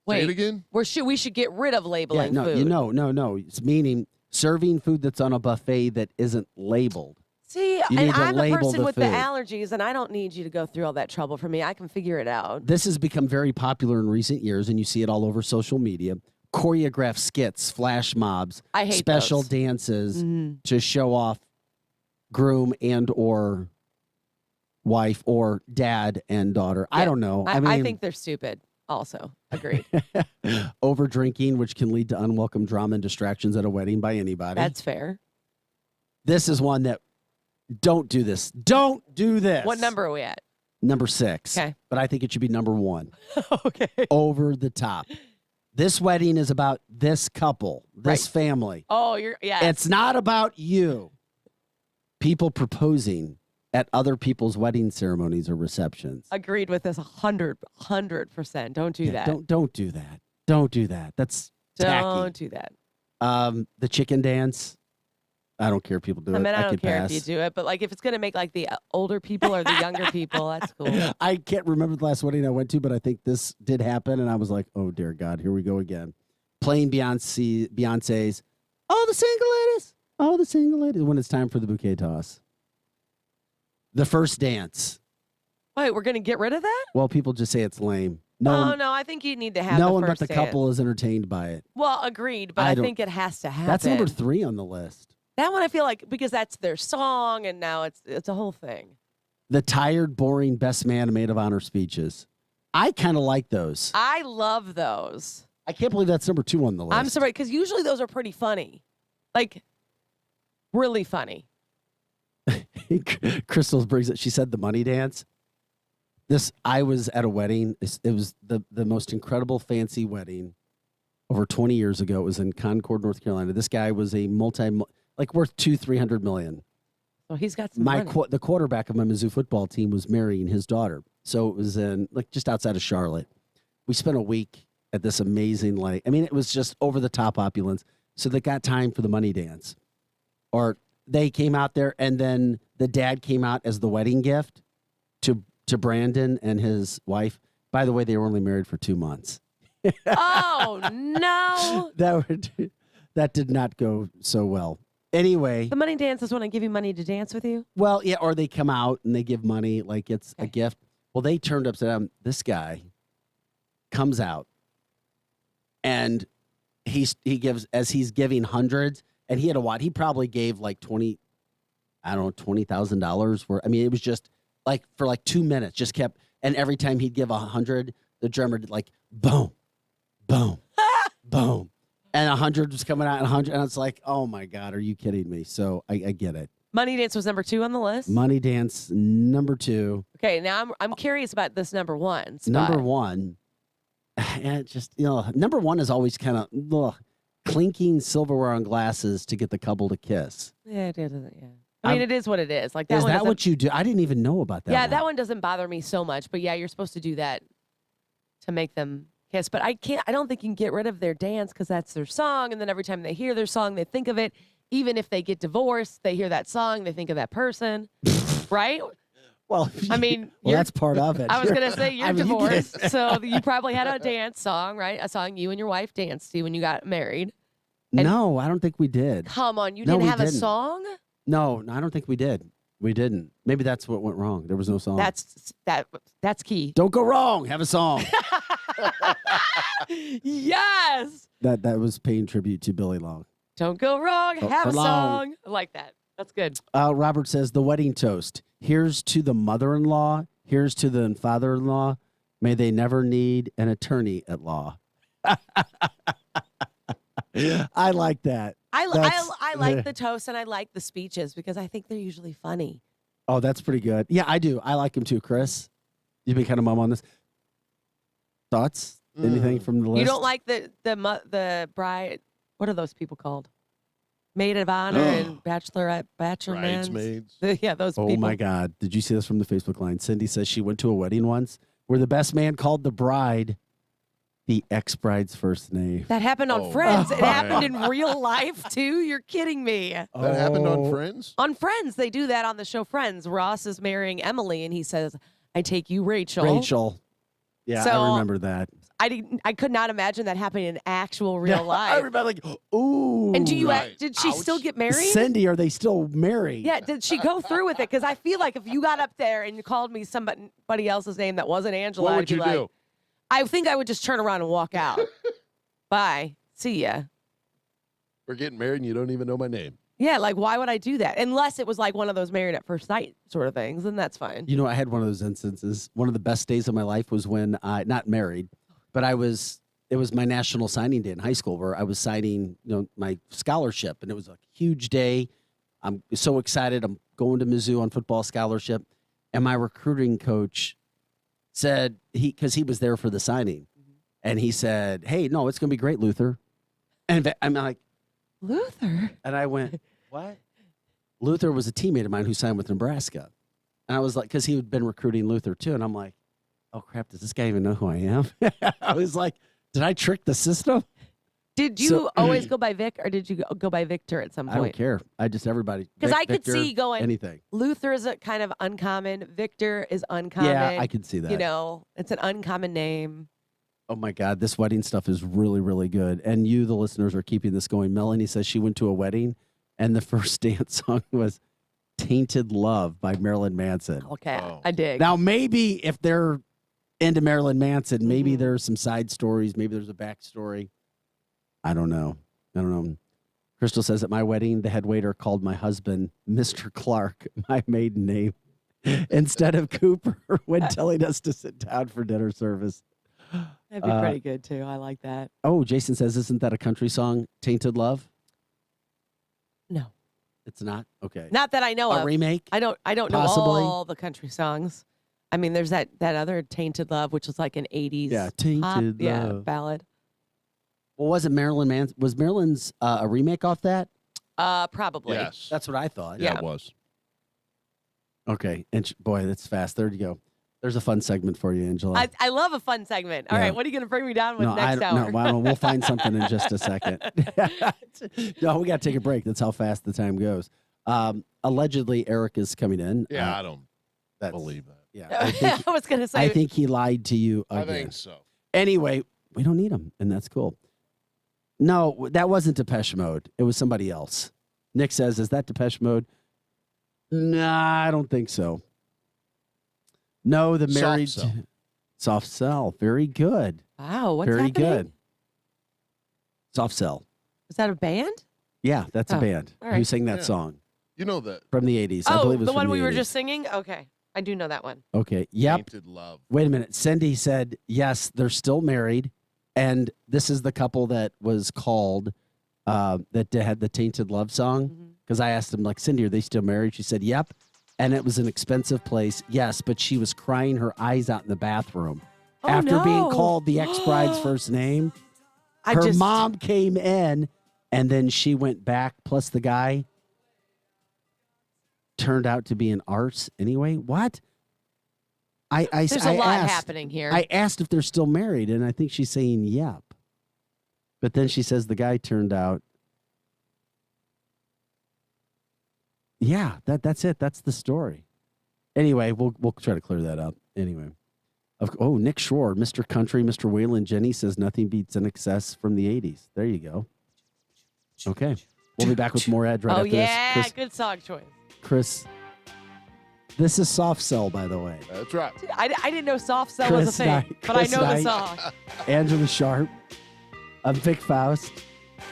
Say it Wait, again? we should get rid of labeling no, food. no. It's meaning serving food that's on a buffet that isn't labeled. See, You and need to I'm a label person the with the food. allergies, and I don't need you to go through all that trouble for me. I can figure it out. This has become very popular in recent years, and you see it all over social media. Choreographed skits, flash mobs, I hate special those. dances Mhm. to show off groom and or wife or dad and daughter. I Yeah. don't know. I think they're stupid. Also, agreed. over drinking, which can lead to unwelcome drama and distractions at a wedding by anybody. That's fair. This is one that don't do this. Don't do this. What number are we at? Number 6. Okay. But I think it should be number 1. Okay. Over the top. This wedding is about this couple, this family. Oh, yeah. It's not about you. People proposing at other people's wedding ceremonies or receptions. Agreed with this 100%. Don't do that. Don't do that. Don't do that. That's tacky. Don't do that. The chicken dance. I don't care if people do it. I mean, I don't could care pass. if you do it, but like if it's gonna make like the older people or the younger people, that's cool. I can't remember the last wedding I went to, but I think this did happen, and I was like, "Oh dear God, here we go again." Playing Beyonce's "All the single ladies" when it's time for the bouquet toss. The first dance. Wait, we're gonna get rid of that? Well, people just say it's lame. No No, I think you need to have no the one but first the dance. couple is entertained by it. Well, agreed, but I I don't- think it has to happen. That's number 3 on the list. That one I feel like because that's their song, and now it's a whole thing. The tired, boring best man and maid of honor speeches. I kind of like those. I love those. I can't believe that's number 2 on the list. I'm sorry, because usually those are pretty funny, like really funny. Crystal brings it. She said the money dance. I was at a wedding. It was the most incredible fancy wedding over 20 years ago. It was in Concord, North Carolina. This guy was a worth $200-300 million. So he's got some money. The quarterback of my Mizzou football team was marrying his daughter. So it was in just outside of Charlotte. We spent a week at this amazing it was just over the top opulence. So they got time for the money dance. Or they came out there, and then the dad came out as the wedding gift to Brandon and his wife. By the way, they were only married for 2 months. Oh, no. That did not go so well. Anyway. The money dance is when I give you money to dance with you? Well, yeah, or they come out and they give money like it's a gift. Well, they turned upside down. This guy comes out and he gives, as he's giving hundreds, and he had a what? He probably gave like $20,000 for, I mean, it was just like for like 2 minutes, just kept, and every time he'd give 100, the drummer did like boom, boom, boom. And 100 was coming out, and 100, and it's like, oh my God, are you kidding me? So I get it. Money dance was number 2 on the list? Money dance, number 2. Okay, now I'm curious about this number 1 spot. Number 1, and it just, number 1 is always kind of clinking silverware on glasses to get the couple to kiss. Yeah, it is. Yeah. I mean, it is what it is. Like that. Is one that what you do? I didn't even know about that. Yeah, one. that one doesn't bother me so much. But yeah, you're supposed to do that to make them kiss. But I don't think you can get rid of their dance because that's their song. And then every time they hear their song, they think of it. Even if they get divorced, they hear that song, they think of that person. Right? Well, I mean, that's part of it. I was going to say you're divorced. So you probably had a dance song, right? A song you and your wife danced to when you got married. And no, I don't think we did. Come on, you didn't have a song? No, I don't think we did. We didn't. Maybe that's what went wrong. There was no song. That's key. Don't go wrong. Have a song. Yes. That was paying tribute to Billy Long. Don't go wrong. Have a Long. song. I like that. That's good. Robert says the wedding toast. Here's to the mother-in-law. Here's to the father-in-law. May they never need an attorney at law. I like that. I like the toast and I like the speeches because I think they're usually funny. Oh, that's pretty good. Yeah, I do. I like them too, Chris. You've been kind of mum on this. Thoughts? Anything from the list? You don't like the bride? What are those people called? Maid of honor and bachelorette, Bridesmaids. Yeah, those people. Oh my God! Did you see this from the Facebook line? Cindy says she went to a wedding once where the best man called the bride the ex-bride's first name. That happened on Friends. It happened in real life too. You're kidding me. That happened on Friends? On Friends, they do that on the show Friends. Ross is marrying Emily, and he says, "I take you, Rachel." Rachel. Yeah, So, I remember that. I could not imagine that happening in actual real life. I remember like, ooh. And did she still get married? Cindy, are they still married? Yeah, did she go through with it? Because I feel like if you got up there and you called me somebody else's name that wasn't Angela, What would I'd be you like, do? I think I would just turn around and walk out. Bye. See ya. We're getting married and you don't even know my name. Yeah, like why would I do that? Unless it was like one of those married at first sight sort of things, then that's fine. You know, I had one of those instances. One of the best days of my life was when not married, but it was my national signing day in high school where I was signing, my scholarship, and it was a huge day. I'm so excited. I'm going to Mizzou on football scholarship, and my recruiting coach said because he was there for the signing, and he said, "Hey, no, it's going to be great, Luther." And I'm like, Luther? And I went, what? Luther was a teammate of mine who signed with Nebraska. And I was like, because he had been recruiting Luther too. And I'm like, oh, crap, does this guy even know who I am? I was like, did I trick the system? Did you always go by Vic, or did you go by Victor at some point? I don't care. Everybody. Because I could Victor, see going, anything. Luther is a kind of uncommon. Victor is uncommon. Yeah, I can see that. It's an uncommon name. Oh, my God. This wedding stuff is really, really good. And you, the listeners, are keeping this going. Melanie says she went to a wedding, and the first dance song was Tainted Love by Marilyn Manson. Okay, I dig. Now, maybe if they're into Marilyn Manson, maybe there's some side stories. Maybe there's a backstory. I don't know. Crystal says, at my wedding, the head waiter called my husband Mr. Clark, my maiden name, instead of Cooper when telling us to sit down for dinner service. That'd be pretty good, too. I like that. Oh, Jason says, isn't that a country song, Tainted Love? No. It's not? Okay. Not that I know of. A remake? I don't Possibly? know all the country songs. I mean, there's that other Tainted Love, which was like an 80s Tainted Love. ballad. Well, wasn't Marilyn Manson? Was Marilyn's a remake off that? Probably. Yes. That's what I thought. Yeah, it was. Okay. And boy, that's fast. There you go. There's a fun segment for you, Angela. I love a fun segment. All right, what are you going to bring me down with next hour? No, we'll find something in just a second. No, we got to take a break. That's how fast the time goes. Allegedly, Eric is coming in. Yeah, I don't believe that. Yeah, I was going to say. I think he lied to you again. I think so. Anyway, we don't need them, and that's cool. No, that wasn't Depeche Mode. It was somebody else. Nick says, is that Depeche Mode? Nah, I don't think so. No, the married Soft Cell. Very good. Wow, what's Very happening? good. Soft Cell. Is that a band? Yeah, that's a band. all right. Who sang that Yeah. song? You know that. From the 80s. I Oh, believe it was the from one we were 80s. just singing? Okay. I do know that one. Okay. Yep. Tainted Love. Wait a minute. Cindy said, yes, they're still married. And this is the couple that was called, that had the Tainted Love song. Because I asked them, like, Cindy, are they still married? She said, yep. And it was an expensive place. Yes, but she was crying her eyes out in the bathroom. Oh, After being no. called the ex-bride's first name, I her just- mom came in, and then she went back. Plus, the guy turned out to be an arse anyway. What? There's a lot happening here. I asked if they're still married, and I think she's saying yep. But then she says the guy turned out. Yeah, that's it. That's the story. Anyway, we'll try to clear that up. Anyway. Nick Shore, Mr. Country, Mr. Waylon Jenny says nothing beats an excess from the 80s. There you go. Okay. We'll be back with more Edge right Oh, after yeah. this. Good song choice. Chris, this is Soft Cell, by the way. That's right. Dude, I didn't know Soft Cell was a thing, but I know the song. Angela Sharp. I'm Vic Faust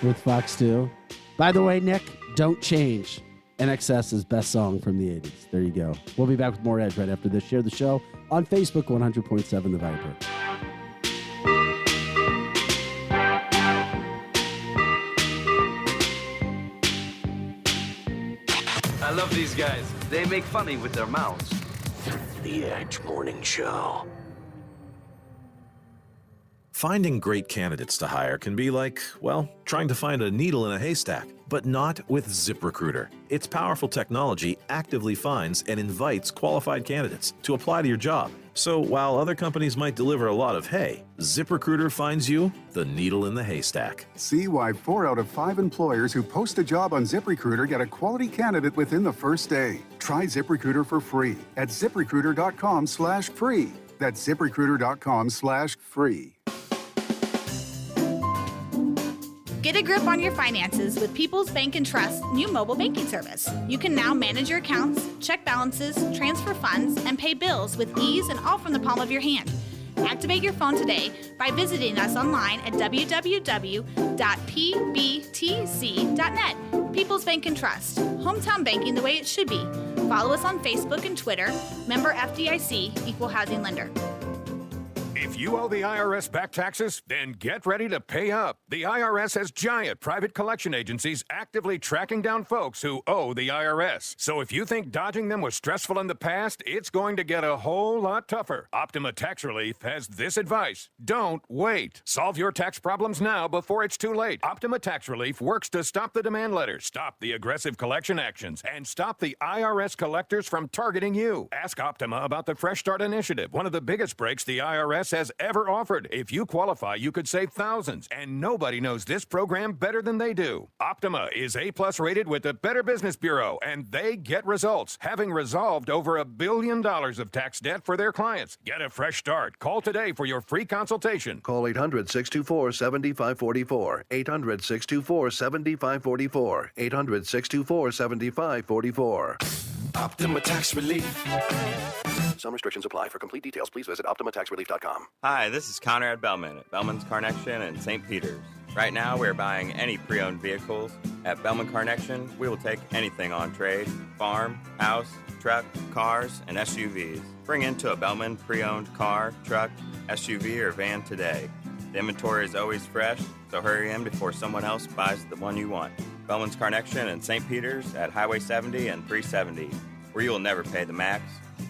with Fox 2. By the way, Nick, don't change. NXS's best song from the 80s. There you go. We'll be back with more Edge right after this. Share the show on Facebook, 100.7 The Viper. I love these guys. They make funny with their mouths. The Edge Morning Show. Finding great candidates to hire can be like, well, trying to find a needle in a haystack, but not with ZipRecruiter. Its powerful technology actively finds and invites qualified candidates to apply to your job. So while other companies might deliver a lot of hay, ZipRecruiter finds you the needle in the haystack. See why 4 out of 5 employers who post a job on ZipRecruiter get a quality candidate within the first day. Try ZipRecruiter for free at ZipRecruiter.com/free. That's ZipRecruiter.com/free. Get a grip on your finances with People's Bank and Trust's new mobile banking service. You can now manage your accounts, check balances, transfer funds, and pay bills with ease and all from the palm of your hand. Activate your phone today by visiting us online at www.pbtc.net. People's Bank and Trust. Hometown banking the way it should be. Follow us on Facebook and Twitter. Member FDIC, Equal Housing Lender. If you owe the IRS back taxes, then get ready to pay up. The IRS has giant private collection agencies actively tracking down folks who owe the IRS. So if you think dodging them was stressful in the past, it's going to get a whole lot tougher. Optima Tax Relief has this advice. Don't wait. Solve your tax problems now before it's too late. Optima Tax Relief works to stop the demand letters, stop the aggressive collection actions, and stop the IRS collectors from targeting you. Ask Optima about the Fresh Start Initiative, one of the biggest breaks the IRS has ever offered. If you qualify, you could save thousands, and nobody knows this program better than they do. Optima is A+ rated with the Better Business Bureau, and they get results, having resolved over $1 billion of tax debt for their clients. Get a fresh start. Call today for your free consultation. Call 800-624-7544. 800-624-7544. 800-624-7544. Optima Tax Relief. Some restrictions apply. For complete details, please visit OptimaTaxRelief.com. Hi, this is Conrad Bellman at Bellman's Carnection in St. Peters. Right now, we're buying any pre-owned vehicles. At Bellman Carnection, we will take anything on trade: farm, house, truck, cars, and SUVs. Bring into a Bellman pre-owned car, truck, SUV, or van today. The inventory is always fresh, so hurry in before someone else buys the one you want. Bellman's Carnection in St. Peters at Highway 70 and 370, where you will never pay the max.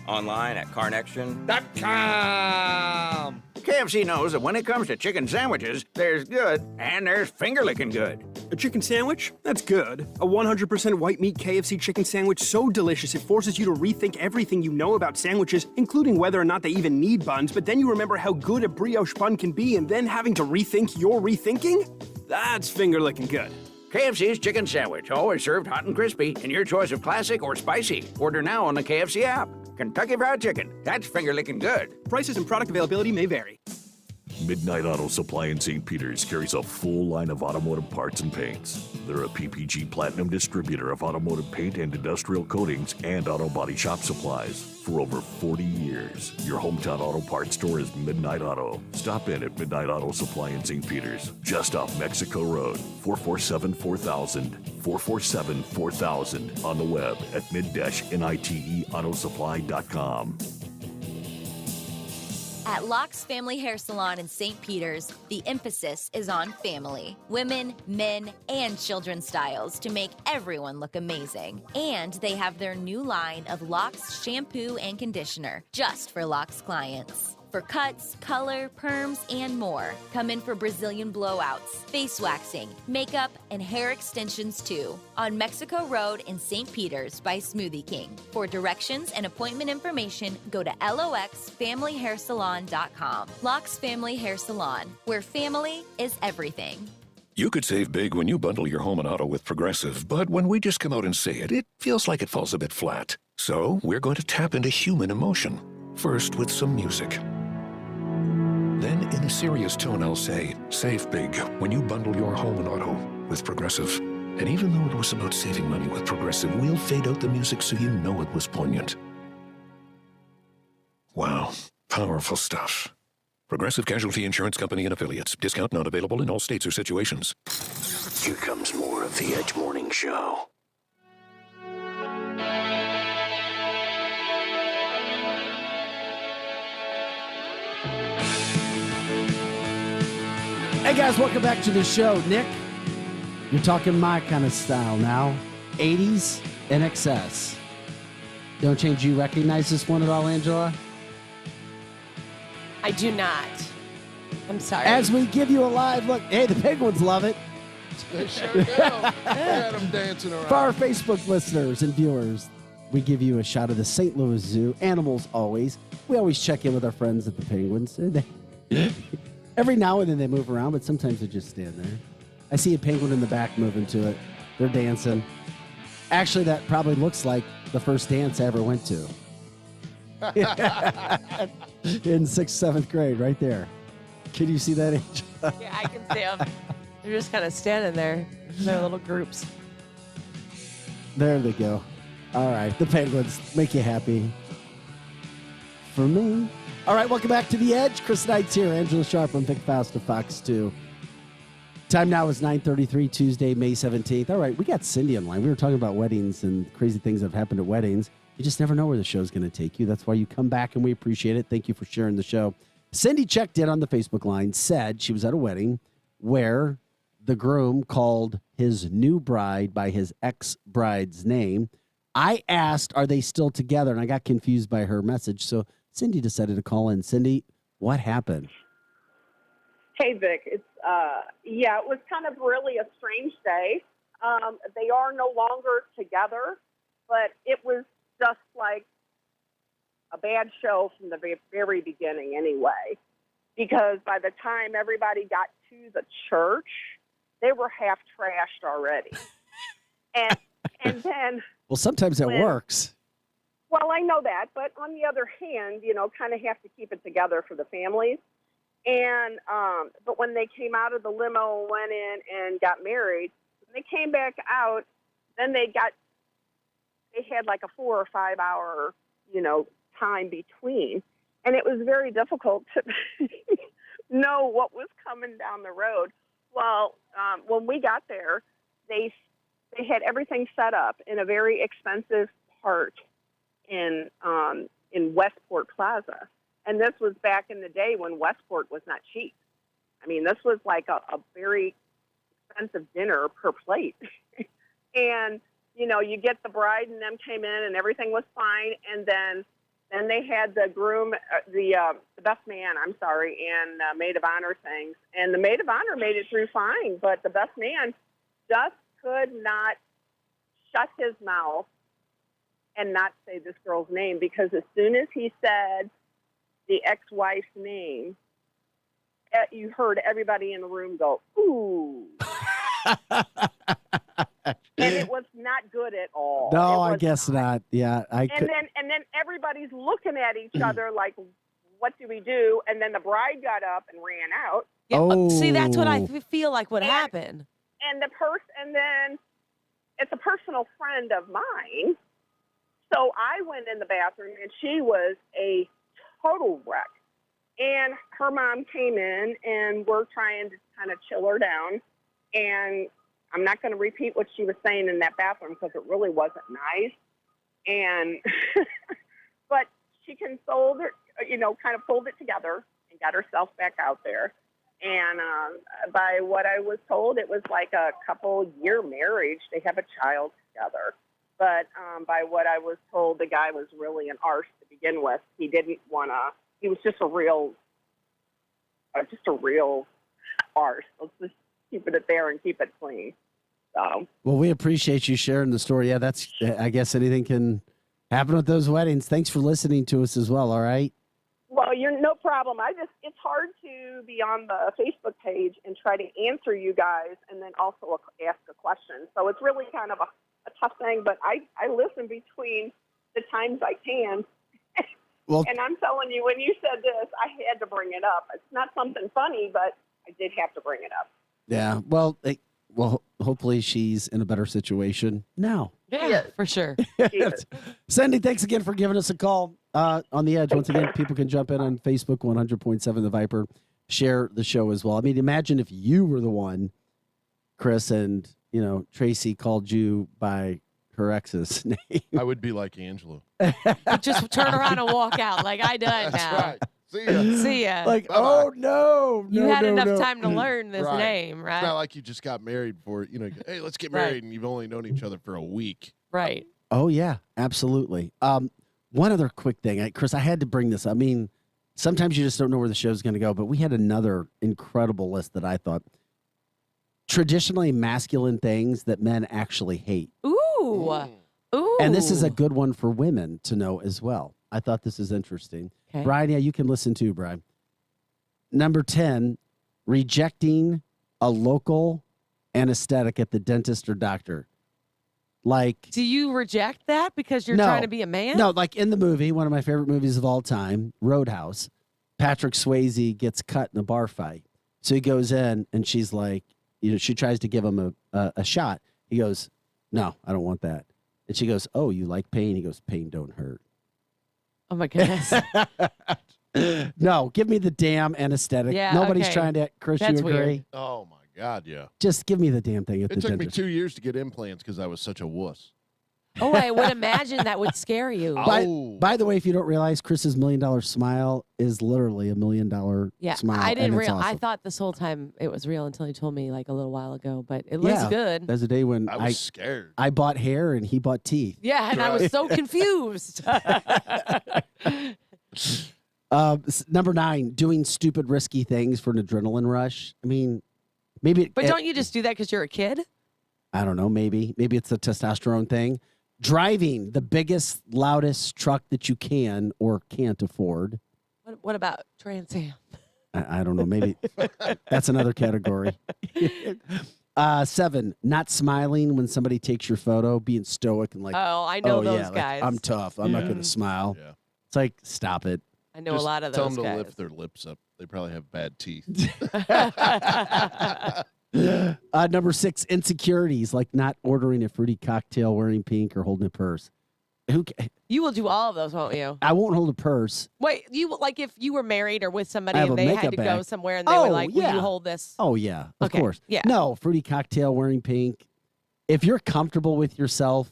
Online at carnection.com. KFC knows that when it comes to chicken sandwiches, there's good and there's finger-licking good. A chicken sandwich? That's good. A 100% white meat KFC chicken sandwich so delicious it forces you to rethink everything you know about sandwiches, including whether or not they even need buns, but then you remember how good a brioche bun can be and then having to rethink your rethinking? That's finger-licking good. KFC's chicken sandwich, always served hot and crispy, in your choice of classic or spicy. Order now on the KFC app. Kentucky Fried Chicken, that's finger-licking good. Prices and product availability may vary. Midnight Auto Supply in St. Peters carries a full line of automotive parts and paints. They're a PPG Platinum distributor of automotive paint and industrial coatings and auto body shop supplies. For over 40 years, your hometown auto parts store is Midnight Auto. Stop in at Midnight Auto Supply in St. Peters, just off Mexico Road, 447-4000, 447-4000, on the web at mid-niteautosupply.com. At Locke's Family Hair Salon in St. Peters, the emphasis is on family. Women, men, and children's styles to make everyone look amazing. And they have their new line of Locke's shampoo and conditioner, just for Locke's clients. For cuts, color, perms, and more. Come in for Brazilian blowouts, face waxing, makeup, and hair extensions too. On Mexico Road in St. Peters by Smoothie King. For directions and appointment information, go to loxfamilyhairsalon.com. Locke's Family Hair Salon, where family is everything. You could save big when you bundle your home and auto with Progressive, but when we just come out and say it, it feels like it falls a bit flat. So we're going to tap into human emotion. First with some music. Then in a serious tone, I'll say, save big when you bundle your home and auto with Progressive. And even though it was about saving money with Progressive, we'll fade out the music so you know it was poignant. Wow, powerful stuff. Progressive Casualty Insurance Company and Affiliates. Discount not available in all states or situations. Here comes more of the Edge Morning Show. Hey guys, welcome back to the show. Nick, you're talking my kind of style now. 80s and excess. Don't change. You recognize this one at all, Angela? I do not. I'm sorry. As we give you a live look. Hey, the Penguins love it. They sure do. Look at them dancing around. For our Facebook listeners and viewers, we give you a shot of the St. Louis Zoo. Animals always. We always check in with our friends at the Penguins. Every now and then they move around, but sometimes they just stand there. I see a penguin in the back moving to it. They're dancing. Actually, that probably looks like the first dance I ever went to. In 6th, 7th grade, right there. Can you see that, Angel? Yeah, I can see them. They're just kind of standing there in their little groups. There they go. All right, the Penguins make you happy. For me. All right, welcome back to The Edge. Chris Knight's here. Angela Sharp from Vic Faust of Fox 2. Time now is 9:33, Tuesday, May 17th. All right, we got Cindy on line. We were talking about weddings and crazy things that have happened at weddings. You just never know where the show's going to take you. That's why you come back, and we appreciate it. Thank you for sharing the show. Cindy checked in on the Facebook line, said she was at a wedding where the groom called his new bride by his ex-bride's name. I asked, are they still together? And I got confused by her message, so Cindy decided to call in. Cindy, what happened? Hey, Vic. It was kind of really a strange day. They are no longer together, but it was just like a bad show from the very beginning anyway, because by the time everybody got to the church, they were half trashed already. and then... Well, sometimes it works. Well, I know that, but on the other hand, kind of have to keep it together for the families. And but when they came out of the limo and went in and got married, when they came back out, then they had like a 4 or 5 hour, time between, and it was very difficult to know what was coming down the road. Well, when we got there, they had everything set up in a very expensive part in Westport Plaza. And this was back in the day when Westport was not cheap. I mean, this was like a very expensive dinner per plate. And, you get the bride and them came in and everything was fine. And then they had the groom, the best man, and maid of honor things. And the maid of honor made it through fine, but the best man just could not shut his mouth and not say this girl's name, because as soon as he said the ex-wife's name, you heard everybody in the room go, ooh. And it was not good at all. No, I guess not. Yeah, And then everybody's looking at each other like, what do we do? And then the bride got up and ran out. Yeah, see, that's what I feel like would happen. And and then it's a personal friend of mine. So I went in the bathroom, and she was a total wreck. And her mom came in, and we're trying to kind of chill her down. And I'm not going to repeat what she was saying in that bathroom because it really wasn't nice. And but she consoled her, kind of pulled it together and got herself back out there. And by what I was told, it was like a couple-year marriage. They have a child together. But by what I was told, the guy was really an arse to begin with. He didn't want to. He was just a real arse. Let's just keep it there and keep it clean. So. Well, we appreciate you sharing the story. Yeah, I guess anything can happen with those weddings. Thanks for listening to us as well. All right. Well, you're no problem. It's hard to be on the Facebook page and try to answer you guys and then also ask a question. So it's really kind of a tough thing, but I listen between the times I can. Well, and I'm telling you, when you said this, I had to bring it up. It's not something funny, but I did have to bring it up. Yeah. Well, hopefully she's in a better situation now. Yeah, for sure. Cindy, thanks again for giving us a call on The Edge. Once again, people can jump in on Facebook, 100.7 The Viper. Share the show as well. I mean, imagine if you were the one, Chris, and, Tracy called you by her ex's name. I would be like Angela. Just turn around and walk out. Like, I done now. Right. See ya. See ya. Like, oh, no. You had enough time to learn this name, right? It's not like you just got married for, hey, let's get married, and you've only known each other for a week. Right. Oh, yeah, absolutely. One other quick thing, Chris, I had to bring this. I mean, sometimes you just don't know where the show's going to go, but we had another incredible list that I thought traditionally masculine things that men actually hate. Ooh. And this is a good one for women to know as well. I thought this is interesting. Okay. Brian, yeah, you can listen too, Brian. Number 10, rejecting a local anesthetic at the dentist or doctor. Like, do you reject that because you're trying to be a man? No, like in the movie, one of my favorite movies of all time, Roadhouse, Patrick Swayze gets cut in a bar fight. So he goes in and she's like, she tries to give him a shot. He goes, no, I don't want that. And she goes, oh, you like pain? He goes, pain don't hurt. Oh, my goodness. No, give me the damn anesthetic. Yeah, Nobody's trying to, Chris, That's you agree? weird. Oh, my God, yeah. Just give me the damn thing at the It took dentist. me 2 years to get implants because I was such a wuss. Oh, I would imagine that would scare you. By the way, if you don't realize, Chris's $1 million smile is literally $1 million Yeah, smile. I didn't realize. Awesome. I thought this whole time it was real until he told me like a little while ago, but it looks good. There's a day when I was scared. I bought hair and he bought teeth. Yeah, and I was so confused. Number 9, doing stupid, risky things for an adrenaline rush. I mean, maybe. But don't you just do that because you're a kid? I don't know. Maybe it's a testosterone thing. Driving the biggest, loudest truck that you can or can't afford. What about Trans Am? I don't know. Maybe that's another category. 7, not smiling when somebody takes your photo, being stoic and like, Oh, I know those like, guys. I'm tough. I'm not going to smile. Yeah. It's like, stop it. I know Just a lot of tell those them to guys. lift their lips up. They probably have bad teeth. Number 6, insecurities, like not ordering a fruity cocktail, wearing pink, or holding a purse. You will do all of those, won't you? I won't hold a purse. Wait, you like if you were married or with somebody I have and a they had makeup to bag. go somewhere and they were like, "Will yeah. you hold this?" Oh, yeah, of Okay, course. yeah. No, fruity cocktail, wearing pink. If you're comfortable with yourself,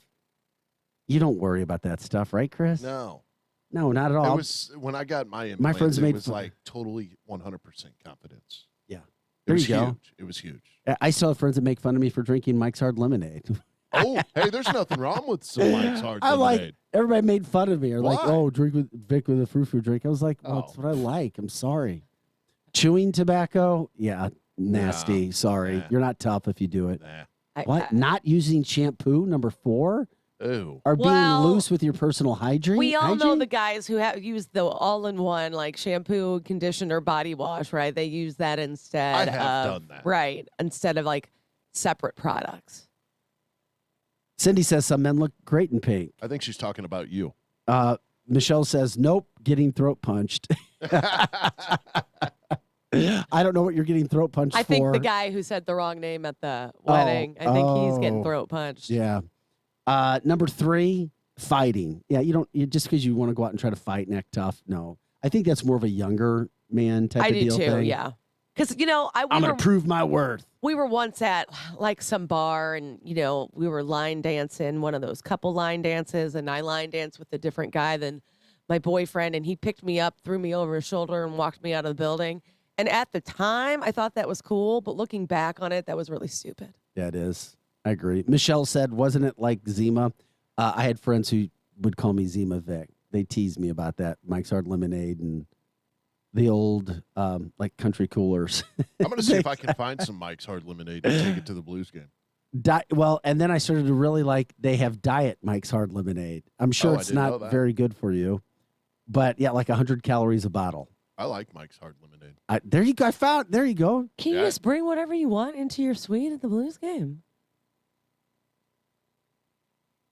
you don't worry about that stuff, right, Chris? No. No, not at all. It was when I got my implants, friends it made was fun- like totally 100% confidence. Yeah. It There was you go. huge. It was huge. I still have friends that make fun of me for drinking Mike's Hard Lemonade. Oh, hey, there's nothing wrong with some Mike's Hard I Lemonade. like, everybody made fun of me. Or like, Why? oh, drink with Vic with a frou-frou drink. I was like, well, that's what I like. I'm sorry. Chewing tobacco? Yeah, nasty. Sorry. You're not tough if you do it. What? Not using shampoo, number 4? Ew. Or being Well, loose with your personal hygiene? We all know hygiene? the guys who have used the all-in-one like shampoo, conditioner, body wash, right? They use that instead I have of done that. right, instead of like separate products. Cindy says some men look great in pink. I think she's talking about you. Michelle says, nope, getting throat punched. I don't know what you're getting throat punched for. I think the guy who said the wrong name at the wedding, I think he's getting throat punched. Yeah. Number 3, fighting. Yeah, just because you want to go out and try to fight and act tough. No, I think that's more of a younger man type of deal. I do too. Thing. Yeah. Because, I'm going to prove my worth. We were once at like some bar and, we were line dancing, one of those couple line dances, and I line danced with a different guy than my boyfriend, and he picked me up, threw me over his shoulder, and walked me out of the building. And at the time, I thought that was cool, but looking back on it, that was really stupid. Yeah, it is. I agree. Michelle said, wasn't it like Zima? I had friends who would call me Zima Vic. They teased me about that. Mike's Hard Lemonade and the old like country coolers. I'm going to see if I can find some Mike's Hard Lemonade and take it to the Blues game. Well, and then I started to really like they have Diet Mike's Hard Lemonade. I'm sure it's not very good for you, but yeah, like 100 calories a bottle. I like Mike's Hard Lemonade. There you go. There you go. Can you just bring whatever you want into your suite at the Blues game?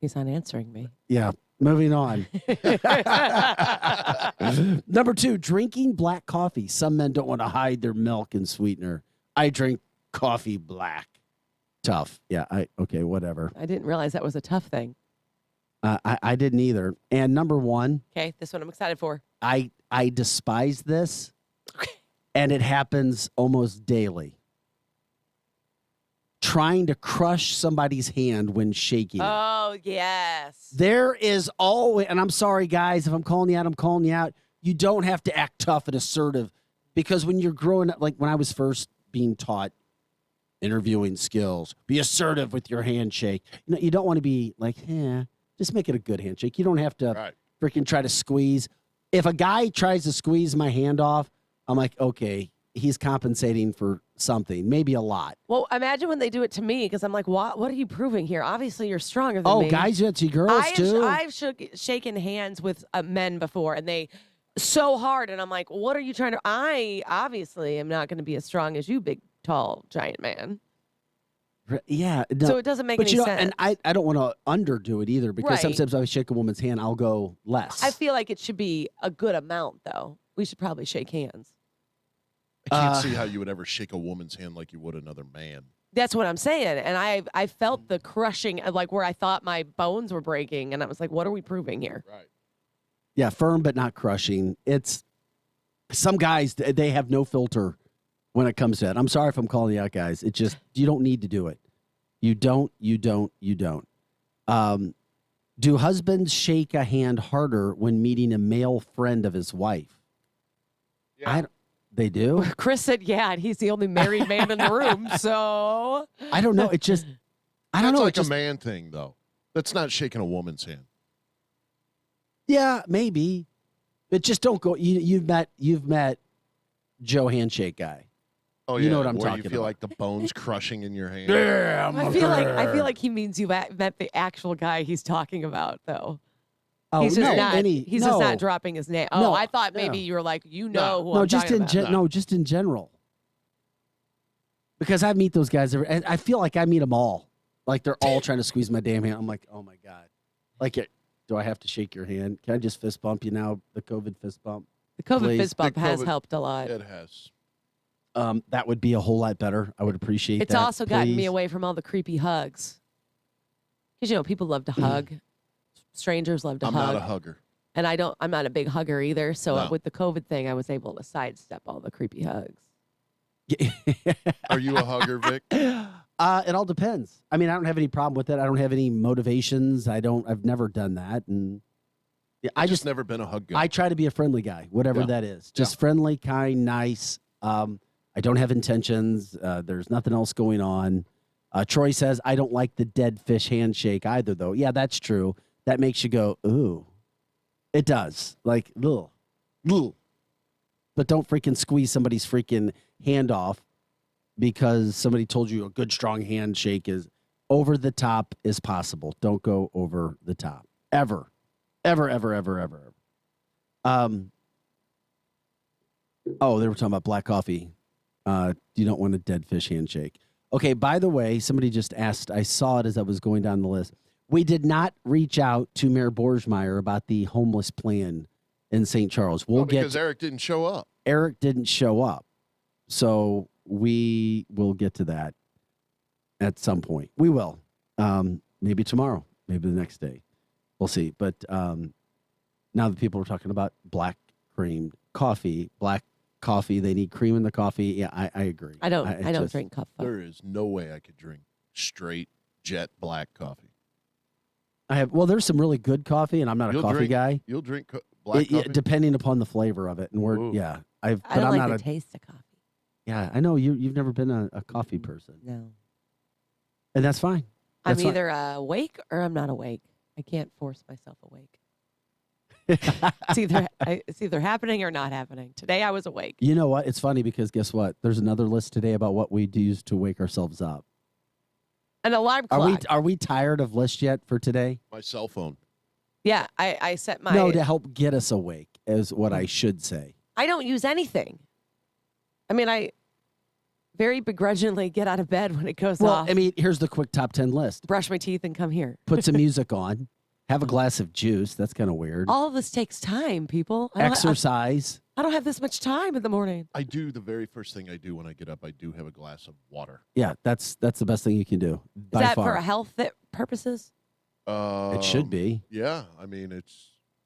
He's not answering me. Yeah. Moving on. Number 2, drinking black coffee. Some men don't want to hide their milk and sweetener. I drink coffee black. Tough. Yeah. Okay. Whatever. I didn't realize that was a tough thing. I didn't either. And number 1. Okay. This one I'm excited for. I despise this, and it happens almost daily. Trying to crush somebody's hand when shaking. Oh, yes. There is always, and I'm sorry, guys, if I'm calling you out, I'm calling you out. You don't have to act tough and assertive, because when you're growing up, like when I was first being taught interviewing skills, be assertive with your handshake. You don't want to be like, just make it a good handshake. You don't have to freaking try to squeeze. If a guy tries to squeeze my hand off, I'm like, okay, he's compensating for something, maybe a lot. Well, imagine when they do it to me, because I'm like, what are you proving here? Obviously, you're stronger than me. Oh, guys, that's you girls, too. I've shaken hands with men before, and they so hard, and I'm like, what are you trying to... I obviously am not going to be as strong as you, big, tall, giant man. Yeah. No, so it doesn't make any sense. And I don't want to underdo it either, because sometimes if I shake a woman's hand, I'll go less. I feel like it should be a good amount, though. We should probably shake hands. I can't see how you would ever shake a woman's hand like you would another man. That's what I'm saying. And I felt the crushing, like where I thought my bones were breaking. And I was like, what are we proving here? Right. Yeah, firm but not crushing. It's some guys, they have no filter when it comes to it. I'm sorry if I'm calling you out, guys. It just, you don't need to do it. You don't. Do husbands shake a hand harder when meeting a male friend of his wife? Yeah. They do? Chris said, yeah, and he's the only married man in the room, so... I don't know. It just... I don't know. That's like a man thing, though. That's not shaking a woman's hand. Yeah, maybe. But just don't go... You've met Joe Handshake Guy. Oh, you know what I'm talking about. You feel like the bones crushing in your hand. Damn, I feel like he means you met the actual guy he's talking about, though. Oh, he's just just not dropping his name. Oh, no, I thought maybe you were like, who I'm just talking in about. just in general. Because I meet those guys and I feel like I meet them all. Like they're all trying to squeeze my damn hand. I'm like, oh my God. Like, do I have to shake your hand? Can I just fist bump you now? The COVID fist bump. The COVID fist bump has helped a lot. It has. That would be a whole lot better. I would appreciate it's that. It's also gotten me away from all the creepy hugs. Because, people love to hug. Strangers love to hug. I'm not a hugger. And I'm not a big hugger either. So with the COVID thing, I was able to sidestep all the creepy hugs. Are you a hugger, Vic? It all depends. I mean, I don't have any problem with it. I don't have any motivations. I've never done that. And I just never been a hug guy. I try to be a friendly guy, whatever that is. Just friendly, kind, nice. I don't have intentions. There's nothing else going on. Troy says, I don't like the dead fish handshake either, though. Yeah, that's true. That makes you go, ooh. It does. Like, ugh. Ugh. But don't freaking squeeze somebody's freaking hand off because somebody told you a good, strong handshake is over the top is possible. Don't go over the top. Ever. Ever, ever, ever, ever. Oh, they were talking about black coffee. You don't want a dead fish handshake. Okay, by the way, somebody just asked, I saw it as I was going down the list. We did not reach out to Mayor Borgmeyer about the homeless plan in St. Charles. We'll get because Eric didn't show up. Eric didn't show up. So we will get to that at some point. We will. Maybe tomorrow, maybe the next day. We'll see. But now that people are talking about black creamed coffee, they need cream in the coffee. Yeah, I agree. I don't drink coffee. There is no way I could drink straight jet black coffee. There's some really good coffee, and I'm not a coffee guy. You'll drink black coffee? Depending upon the flavor of it. And I don't like the taste of coffee. Yeah, I know you've never been a coffee person. No. And that's fine. I'm either awake or I'm not awake. I can't force myself awake. It's either happening or not happening. Today I was awake. You know what? It's funny because guess what? There's another list today about what we use to wake ourselves up. An alarm clock. Are we tired of lists yet for today? My cell phone. Yeah, I set my... No, to help get us awake is what I should say. I don't use anything. I mean, I very begrudgingly get out of bed when it goes off. Well, I mean, here's the quick top 10 list. Brush my teeth and come here. Put some music on. Have a glass of juice. That's kind of weird. All of this takes time, people. Exercise. I don't have this much time in the morning. I do. The very first thing I do when I get up, I do have a glass of water. Yeah, that's the best thing you can do. Is that for health purposes? It should be. Yeah, I mean,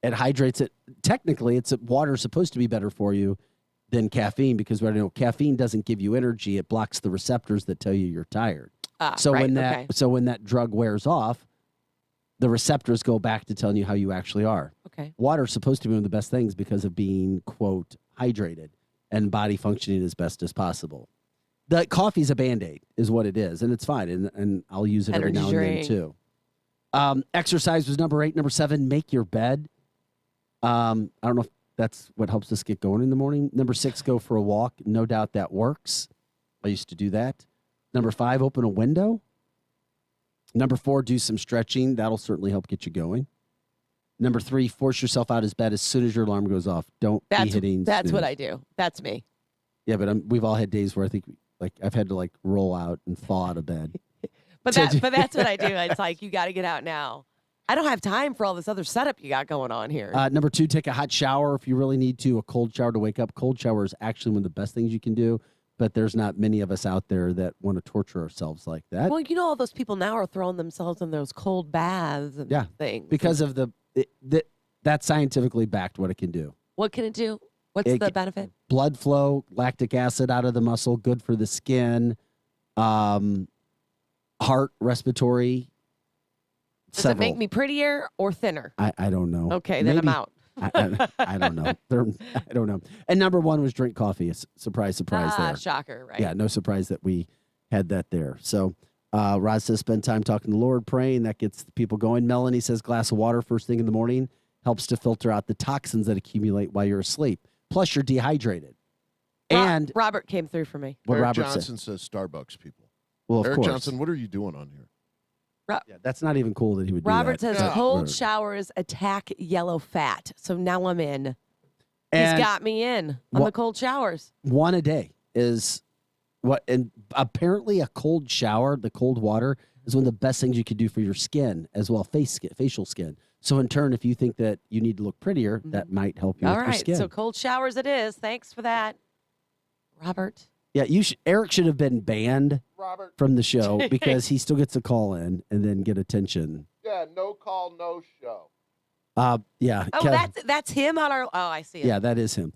it hydrates it. Technically, water's supposed to be better for you than caffeine because caffeine doesn't give you energy. It blocks the receptors that tell you you're tired. So when that drug wears off, the receptors go back to telling you how you actually are. Okay. Water's supposed to be one of the best things because of being, quote, hydrated and body functioning as best as possible. The coffee's a Band-Aid is what it is, and it's fine, and I'll use it every now and then too. Exercise was number 8. Number 7, make your bed. I don't know if that's what helps us get going in the morning. Number 6, go for a walk. No doubt that works. I used to do that. Number 5, open a window. Number 4, do some stretching. That'll certainly help get you going. Number 3, force yourself out of bed as soon as your alarm goes off. Don't be hitting That's snooze. what I do. That's me. Yeah, but we've all had days where I think I've had to roll out and fall out of bed. But that's what I do. It's like, you got to get out now. I don't have time for all this other setup you got going on here. Number 2, take a hot shower if you really need to. A cold shower to wake up. Cold shower is actually one of the best things you can do. But there's not many of us out there that want to torture ourselves like that. Well, all those people now are throwing themselves in those cold baths and things. Because of that's scientifically backed what it can do. What can it do? What's the benefit? Blood flow, lactic acid out of the muscle, good for the skin, heart, respiratory. Does it make me prettier or thinner? I don't know. Okay, then I'm out. I don't know. I don't know. And number 1 was drink coffee. Surprise there. Shocker, right? Yeah, no surprise that we had that there. So Rod says spend time talking to the Lord, praying. That gets people going. Melanie says glass of water first thing in the morning helps to filter out the toxins that accumulate while you're asleep. Plus, you're dehydrated. And Robert came through for me. What Eric Robert Johnson says Starbucks people. Well, of Eric course. Johnson, what are you doing on here? Yeah, that's not even cool that he would do Robert that. says cold showers attack yellow fat. So now I'm in. And he's got me in on the cold showers. 1 a day is what, and apparently a cold shower, the cold water, is one of the best things you could do for your skin as well, facial skin. So in turn, if you think that you need to look prettier, that might help you with your skin. So cold showers it is. Thanks for that, Robert. Yeah, Eric should have been banned from the show because he still gets a call in and then get attention. Yeah, no call, no show. Yeah. Oh, that's him on our. Oh, I see it. Yeah, that is him.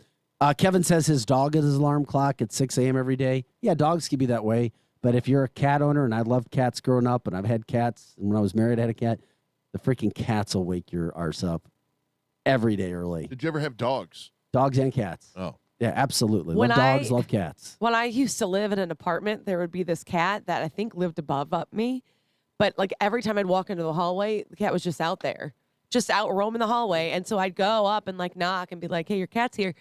Kevin says his dog is his alarm clock at 6 a.m. every day. Yeah, dogs can be that way. But if you're a cat owner, and I loved cats growing up, and I've had cats, and when I was married, I had a cat, the freaking cats will wake your arse up every day early. Did you ever have dogs? Dogs and cats. Oh. Yeah, absolutely. Love dogs, love cats. When I used to live in an apartment, there would be this cat that I think lived above me. But every time I'd walk into the hallway, the cat was just out there, just out roaming the hallway. And so I'd go up and knock and be like, hey, your cat's here.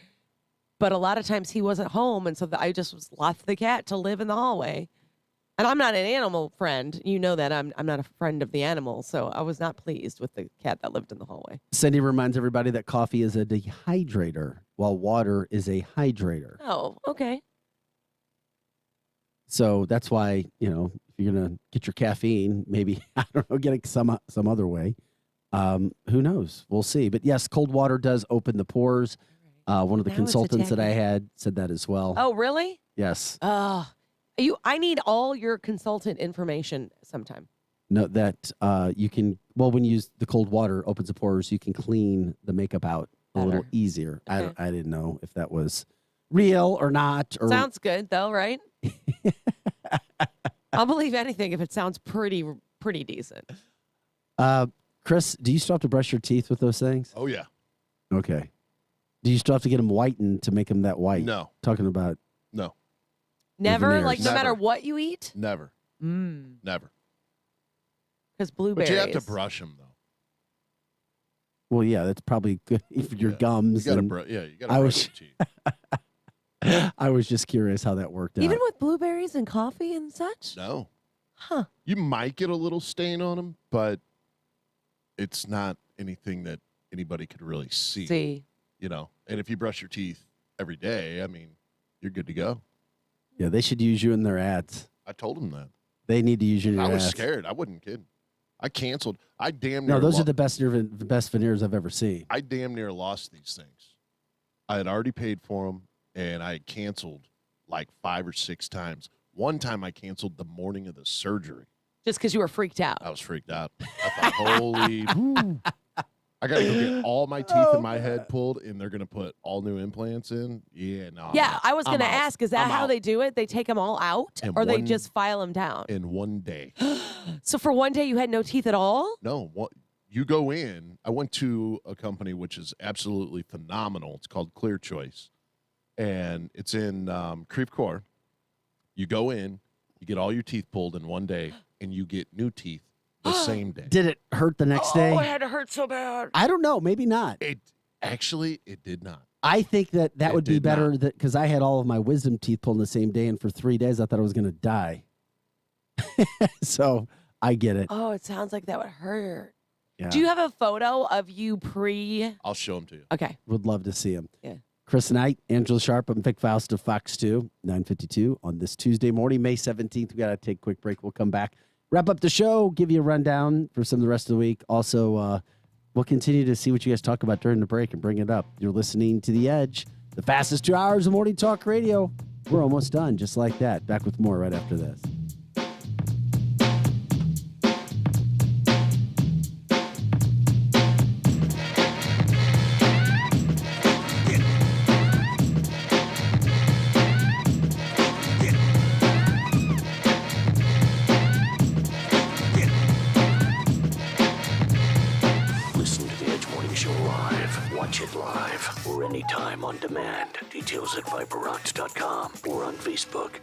But a lot of times he wasn't home. And so I just left the cat to live in the hallway. And I'm not an animal friend. You know that I'm not a friend of the animals. So I was not pleased with the cat that lived in the hallway. Cindy reminds everybody that coffee is a dehydrator while water is a hydrator. Oh, okay. So that's why, if you're going to get your caffeine, maybe, I don't know, get it some other way. Who knows? We'll see. But yes, cold water does open the pores. One of the Now it's consultants that I attacking. had said that as well. Oh, really? Yes. I need all your consultant information sometime. No, that you can, when you use the cold water, opens the pores, you can clean the makeup out a little easier. Okay. I didn't know if that was real or not. Or Sounds good, though, right? I'll believe anything if it sounds pretty decent. Chris, do you still have to brush your teeth with those things? Oh, yeah. Okay. Do you still have to get them whitened to make them that white? No. Talking about No. Never? veneers. Like, no Never. matter what you eat? Never. Never. Because blueberries. But you have to brush them, though. Well, yeah, that's probably good for your gums. You gotta and you got to brush your teeth. I was just curious how that worked out. Even with blueberries and coffee and such? No. Huh. You might get a little stain on them, but it's not anything that anybody could really see. You know, and if you brush your teeth every day, I mean, you're good to go. Yeah, they should use you in their ads. I told them that. They need to use you in I their was ads. scared. I wasn't kidding. I canceled. I damn near No, those are the best veneers I've ever seen. I damn near lost these things. I had already paid for them, and I had canceled like 5 or 6 times. One time I canceled the morning of the surgery. Just because you were freaked out. I was freaked out. I thought, holy. I got to go get all my teeth in my head pulled, and they're going to put all new implants in. Yeah, no. Yeah, I was going to I'm out. ask, is that I'm how out. they do it? They take them all out? In or they one- just file them down? In one day. So for one day, you had no teeth at all? No, you go in. I went to a company which is absolutely phenomenal. It's called Clear Choice, and it's in Creve Coeur. You go in, you get all your teeth pulled in one day, and you get new teeth the same day. Did it hurt the next day? Oh, it had to hurt so bad. I don't know. Maybe not. It did not. I think that It would be did better not. because I had all of my wisdom teeth pulled in the same day, and for 3 days I thought I was going to die. So I get it. Oh, it sounds like that would hurt. Yeah. Do you have a photo of you pre? I'll show them to you. Okay. Would love to see him. Yeah. Chris Knight, Angela Sharp, and Vic Faust of Fox 2, 9:52 on this Tuesday morning, May 17th. We got to take a quick break. We'll come back, wrap up the show, give you a rundown for some of the rest of the week. Also, we'll continue to see what you guys talk about during the break and bring it up. You're listening to The Edge, the fastest 2 hours of morning talk radio. We're almost done, just like that. Back with more right after this. Listen to the Edge Morning Show live. Watch it live or anytime on demand. Details at viperrocks.com or on Facebook.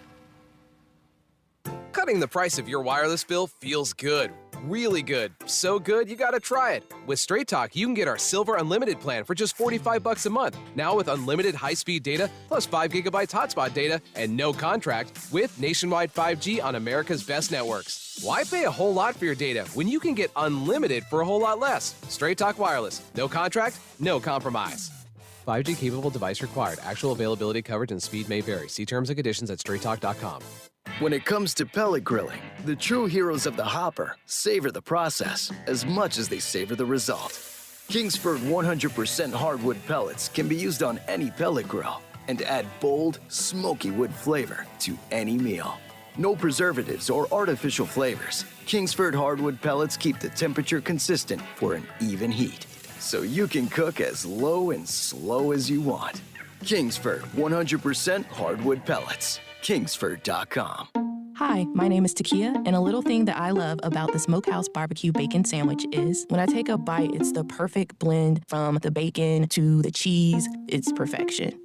Cutting the price of your wireless bill feels good. Really good. So good, you gotta try it. With Straight Talk, you can get our Silver Unlimited plan for just $45 a month. Now with unlimited high-speed data, plus 5 gigabytes hotspot data, and no contract, with nationwide 5G on America's best networks. Why pay a whole lot for your data when you can get unlimited for a whole lot less? Straight Talk Wireless. No contract, no compromise. 5G capable device required. Actual availability, coverage, and speed may vary. See terms and conditions at straighttalk.com. When it comes to pellet grilling, the true heroes of the hopper savor the process as much as they savor the result. Kingsford 100% hardwood pellets can be used on any pellet grill and add bold, smoky wood flavor to any meal. No preservatives or artificial flavors. Kingsford hardwood pellets keep the temperature consistent for an even heat, so you can cook as low and slow as you want. Kingsford 100% hardwood pellets. Kingsford.com. Hi, my name is Takia, and a little thing that I love about the Smokehouse Barbecue Bacon Sandwich is when I take a bite, it's the perfect blend from the bacon to the cheese. It's perfection.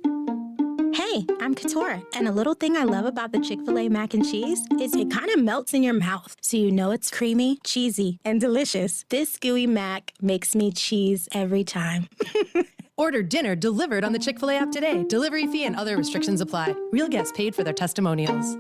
Hey, I'm Katora, and a little thing I love about the Chick-fil-A mac and cheese is it kind of melts in your mouth, so you know it's creamy, cheesy, and delicious. This gooey mac makes me cheese every time. Order dinner delivered on the Chick-fil-A app today. Delivery fee and other restrictions apply. Real guests paid for their testimonials.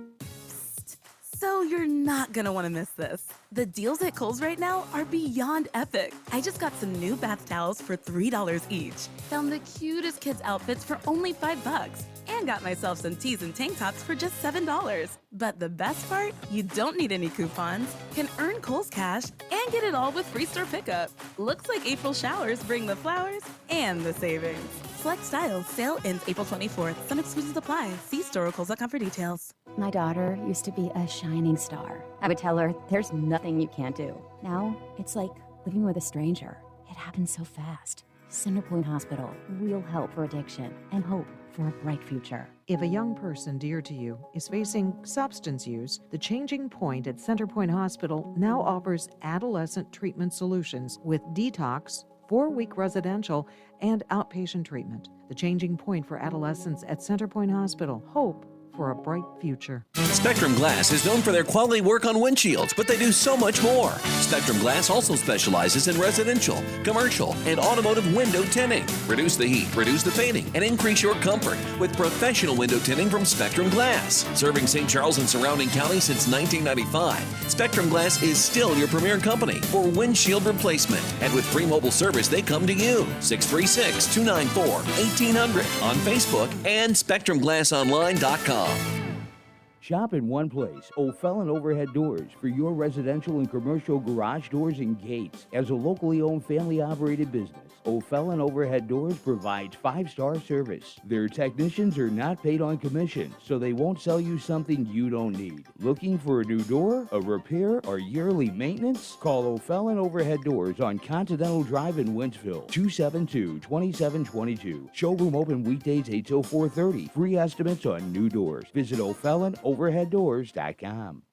So you're not gonna want to miss this. The deals at Kohl's right now are beyond epic. I just got some new bath towels for $3 each. Found the cutest kids' outfits for only $5. And got myself some tees and tank tops for just $7. But the best part? You don't need any coupons. Can earn Kohl's Cash and get it all with free store pickup. Looks like April showers bring the flowers and the savings. Select styles. Sale ends April 24th. Some exclusions apply. See store or Kohl's.com for details. My daughter used to be a shining star. I would tell her, there's nothing you can't do. Now, it's like living with a stranger. It happens so fast. Centerpoint Hospital. Real help for addiction and hope for a bright future. If a young person dear to you is facing substance use, the Changing Point at Centerpoint Hospital now offers adolescent treatment solutions with detox, 4-week residential, and outpatient treatment. The Changing Point for Adolescents at Centerpoint Hospital. Hope for a bright future. Spectrum Glass is known for their quality work on windshields, but they do so much more. Spectrum Glass also specializes in residential, commercial, and automotive window tinting. Reduce the heat, reduce the fading, and increase your comfort with professional window tinting from Spectrum Glass. Serving St. Charles and surrounding counties since 1995, Spectrum Glass is still your premier company for windshield replacement. And with free mobile service, they come to you. 636-294-1800 on Facebook and SpectrumGlassOnline.com. Shop in one place, O'Fallon Overhead Doors, for your residential and commercial garage doors and gates. As a locally owned, family-operated business, O'Fallon Overhead Doors provides 5-star service. Their technicians are not paid on commission, so they won't sell you something you don't need. Looking for a new door, a repair, or yearly maintenance? Call O'Fallon Overhead Doors on Continental Drive in Wentzville, 272-2722. Showroom open weekdays 8 till 4:30. Free estimates on new doors. Visit O'FallonOverheadDoors.com.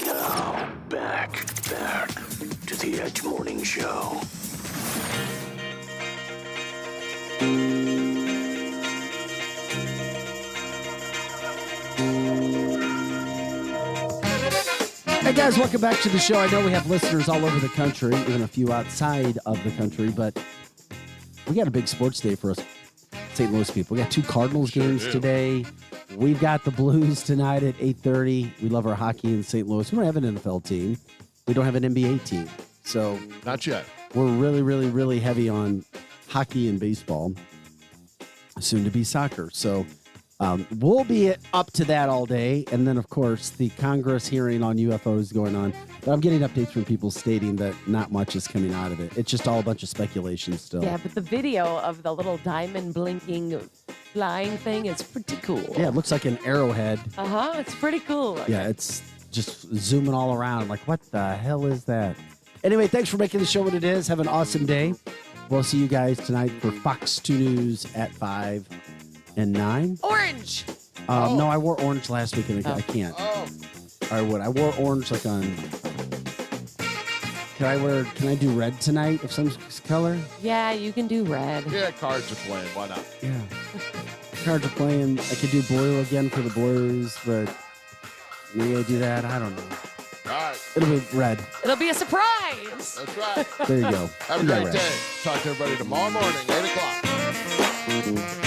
Now, back to the Edge Morning Show. Hey guys, welcome back to the show. I know we have listeners all over the country, even a few outside of the country, but we got a big sports day for us St. Louis people. We got 2 Cardinals games today. We've got the Blues tonight at 8:30. We love our hockey in St. Louis. We don't have an NFL team. We don't have an NBA team. So not yet. We're really, really, really heavy on hockey and baseball. Soon to be soccer. So we'll be up to that all day. And then, of course, the Congress hearing on UFOs going on. But I'm getting updates from people stating that not much is coming out of it. It's just all a bunch of speculation still. Yeah, but the video of the little diamond blinking flying thing is pretty cool. Yeah, it looks like an arrowhead. It's pretty cool. Yeah, it's just zooming all around. Like, what the hell is that? Anyway, thanks for making the show what it is. Have an awesome day. We'll see you guys tonight for Fox 2 News at 5 and 9. Orange! No, I wore orange last week and I can't. I would. I wore orange like on... Can I do red tonight of some color? Yeah, you can do red. Yeah, cards are playing. Why not? Yeah. Cards are playing. I could do blue again for the Blues, but maybe I do that. I don't know. All right. It'll be red. It'll be a surprise. That's right. There you go. Have a great day. Talk to everybody tomorrow morning, 8 o'clock.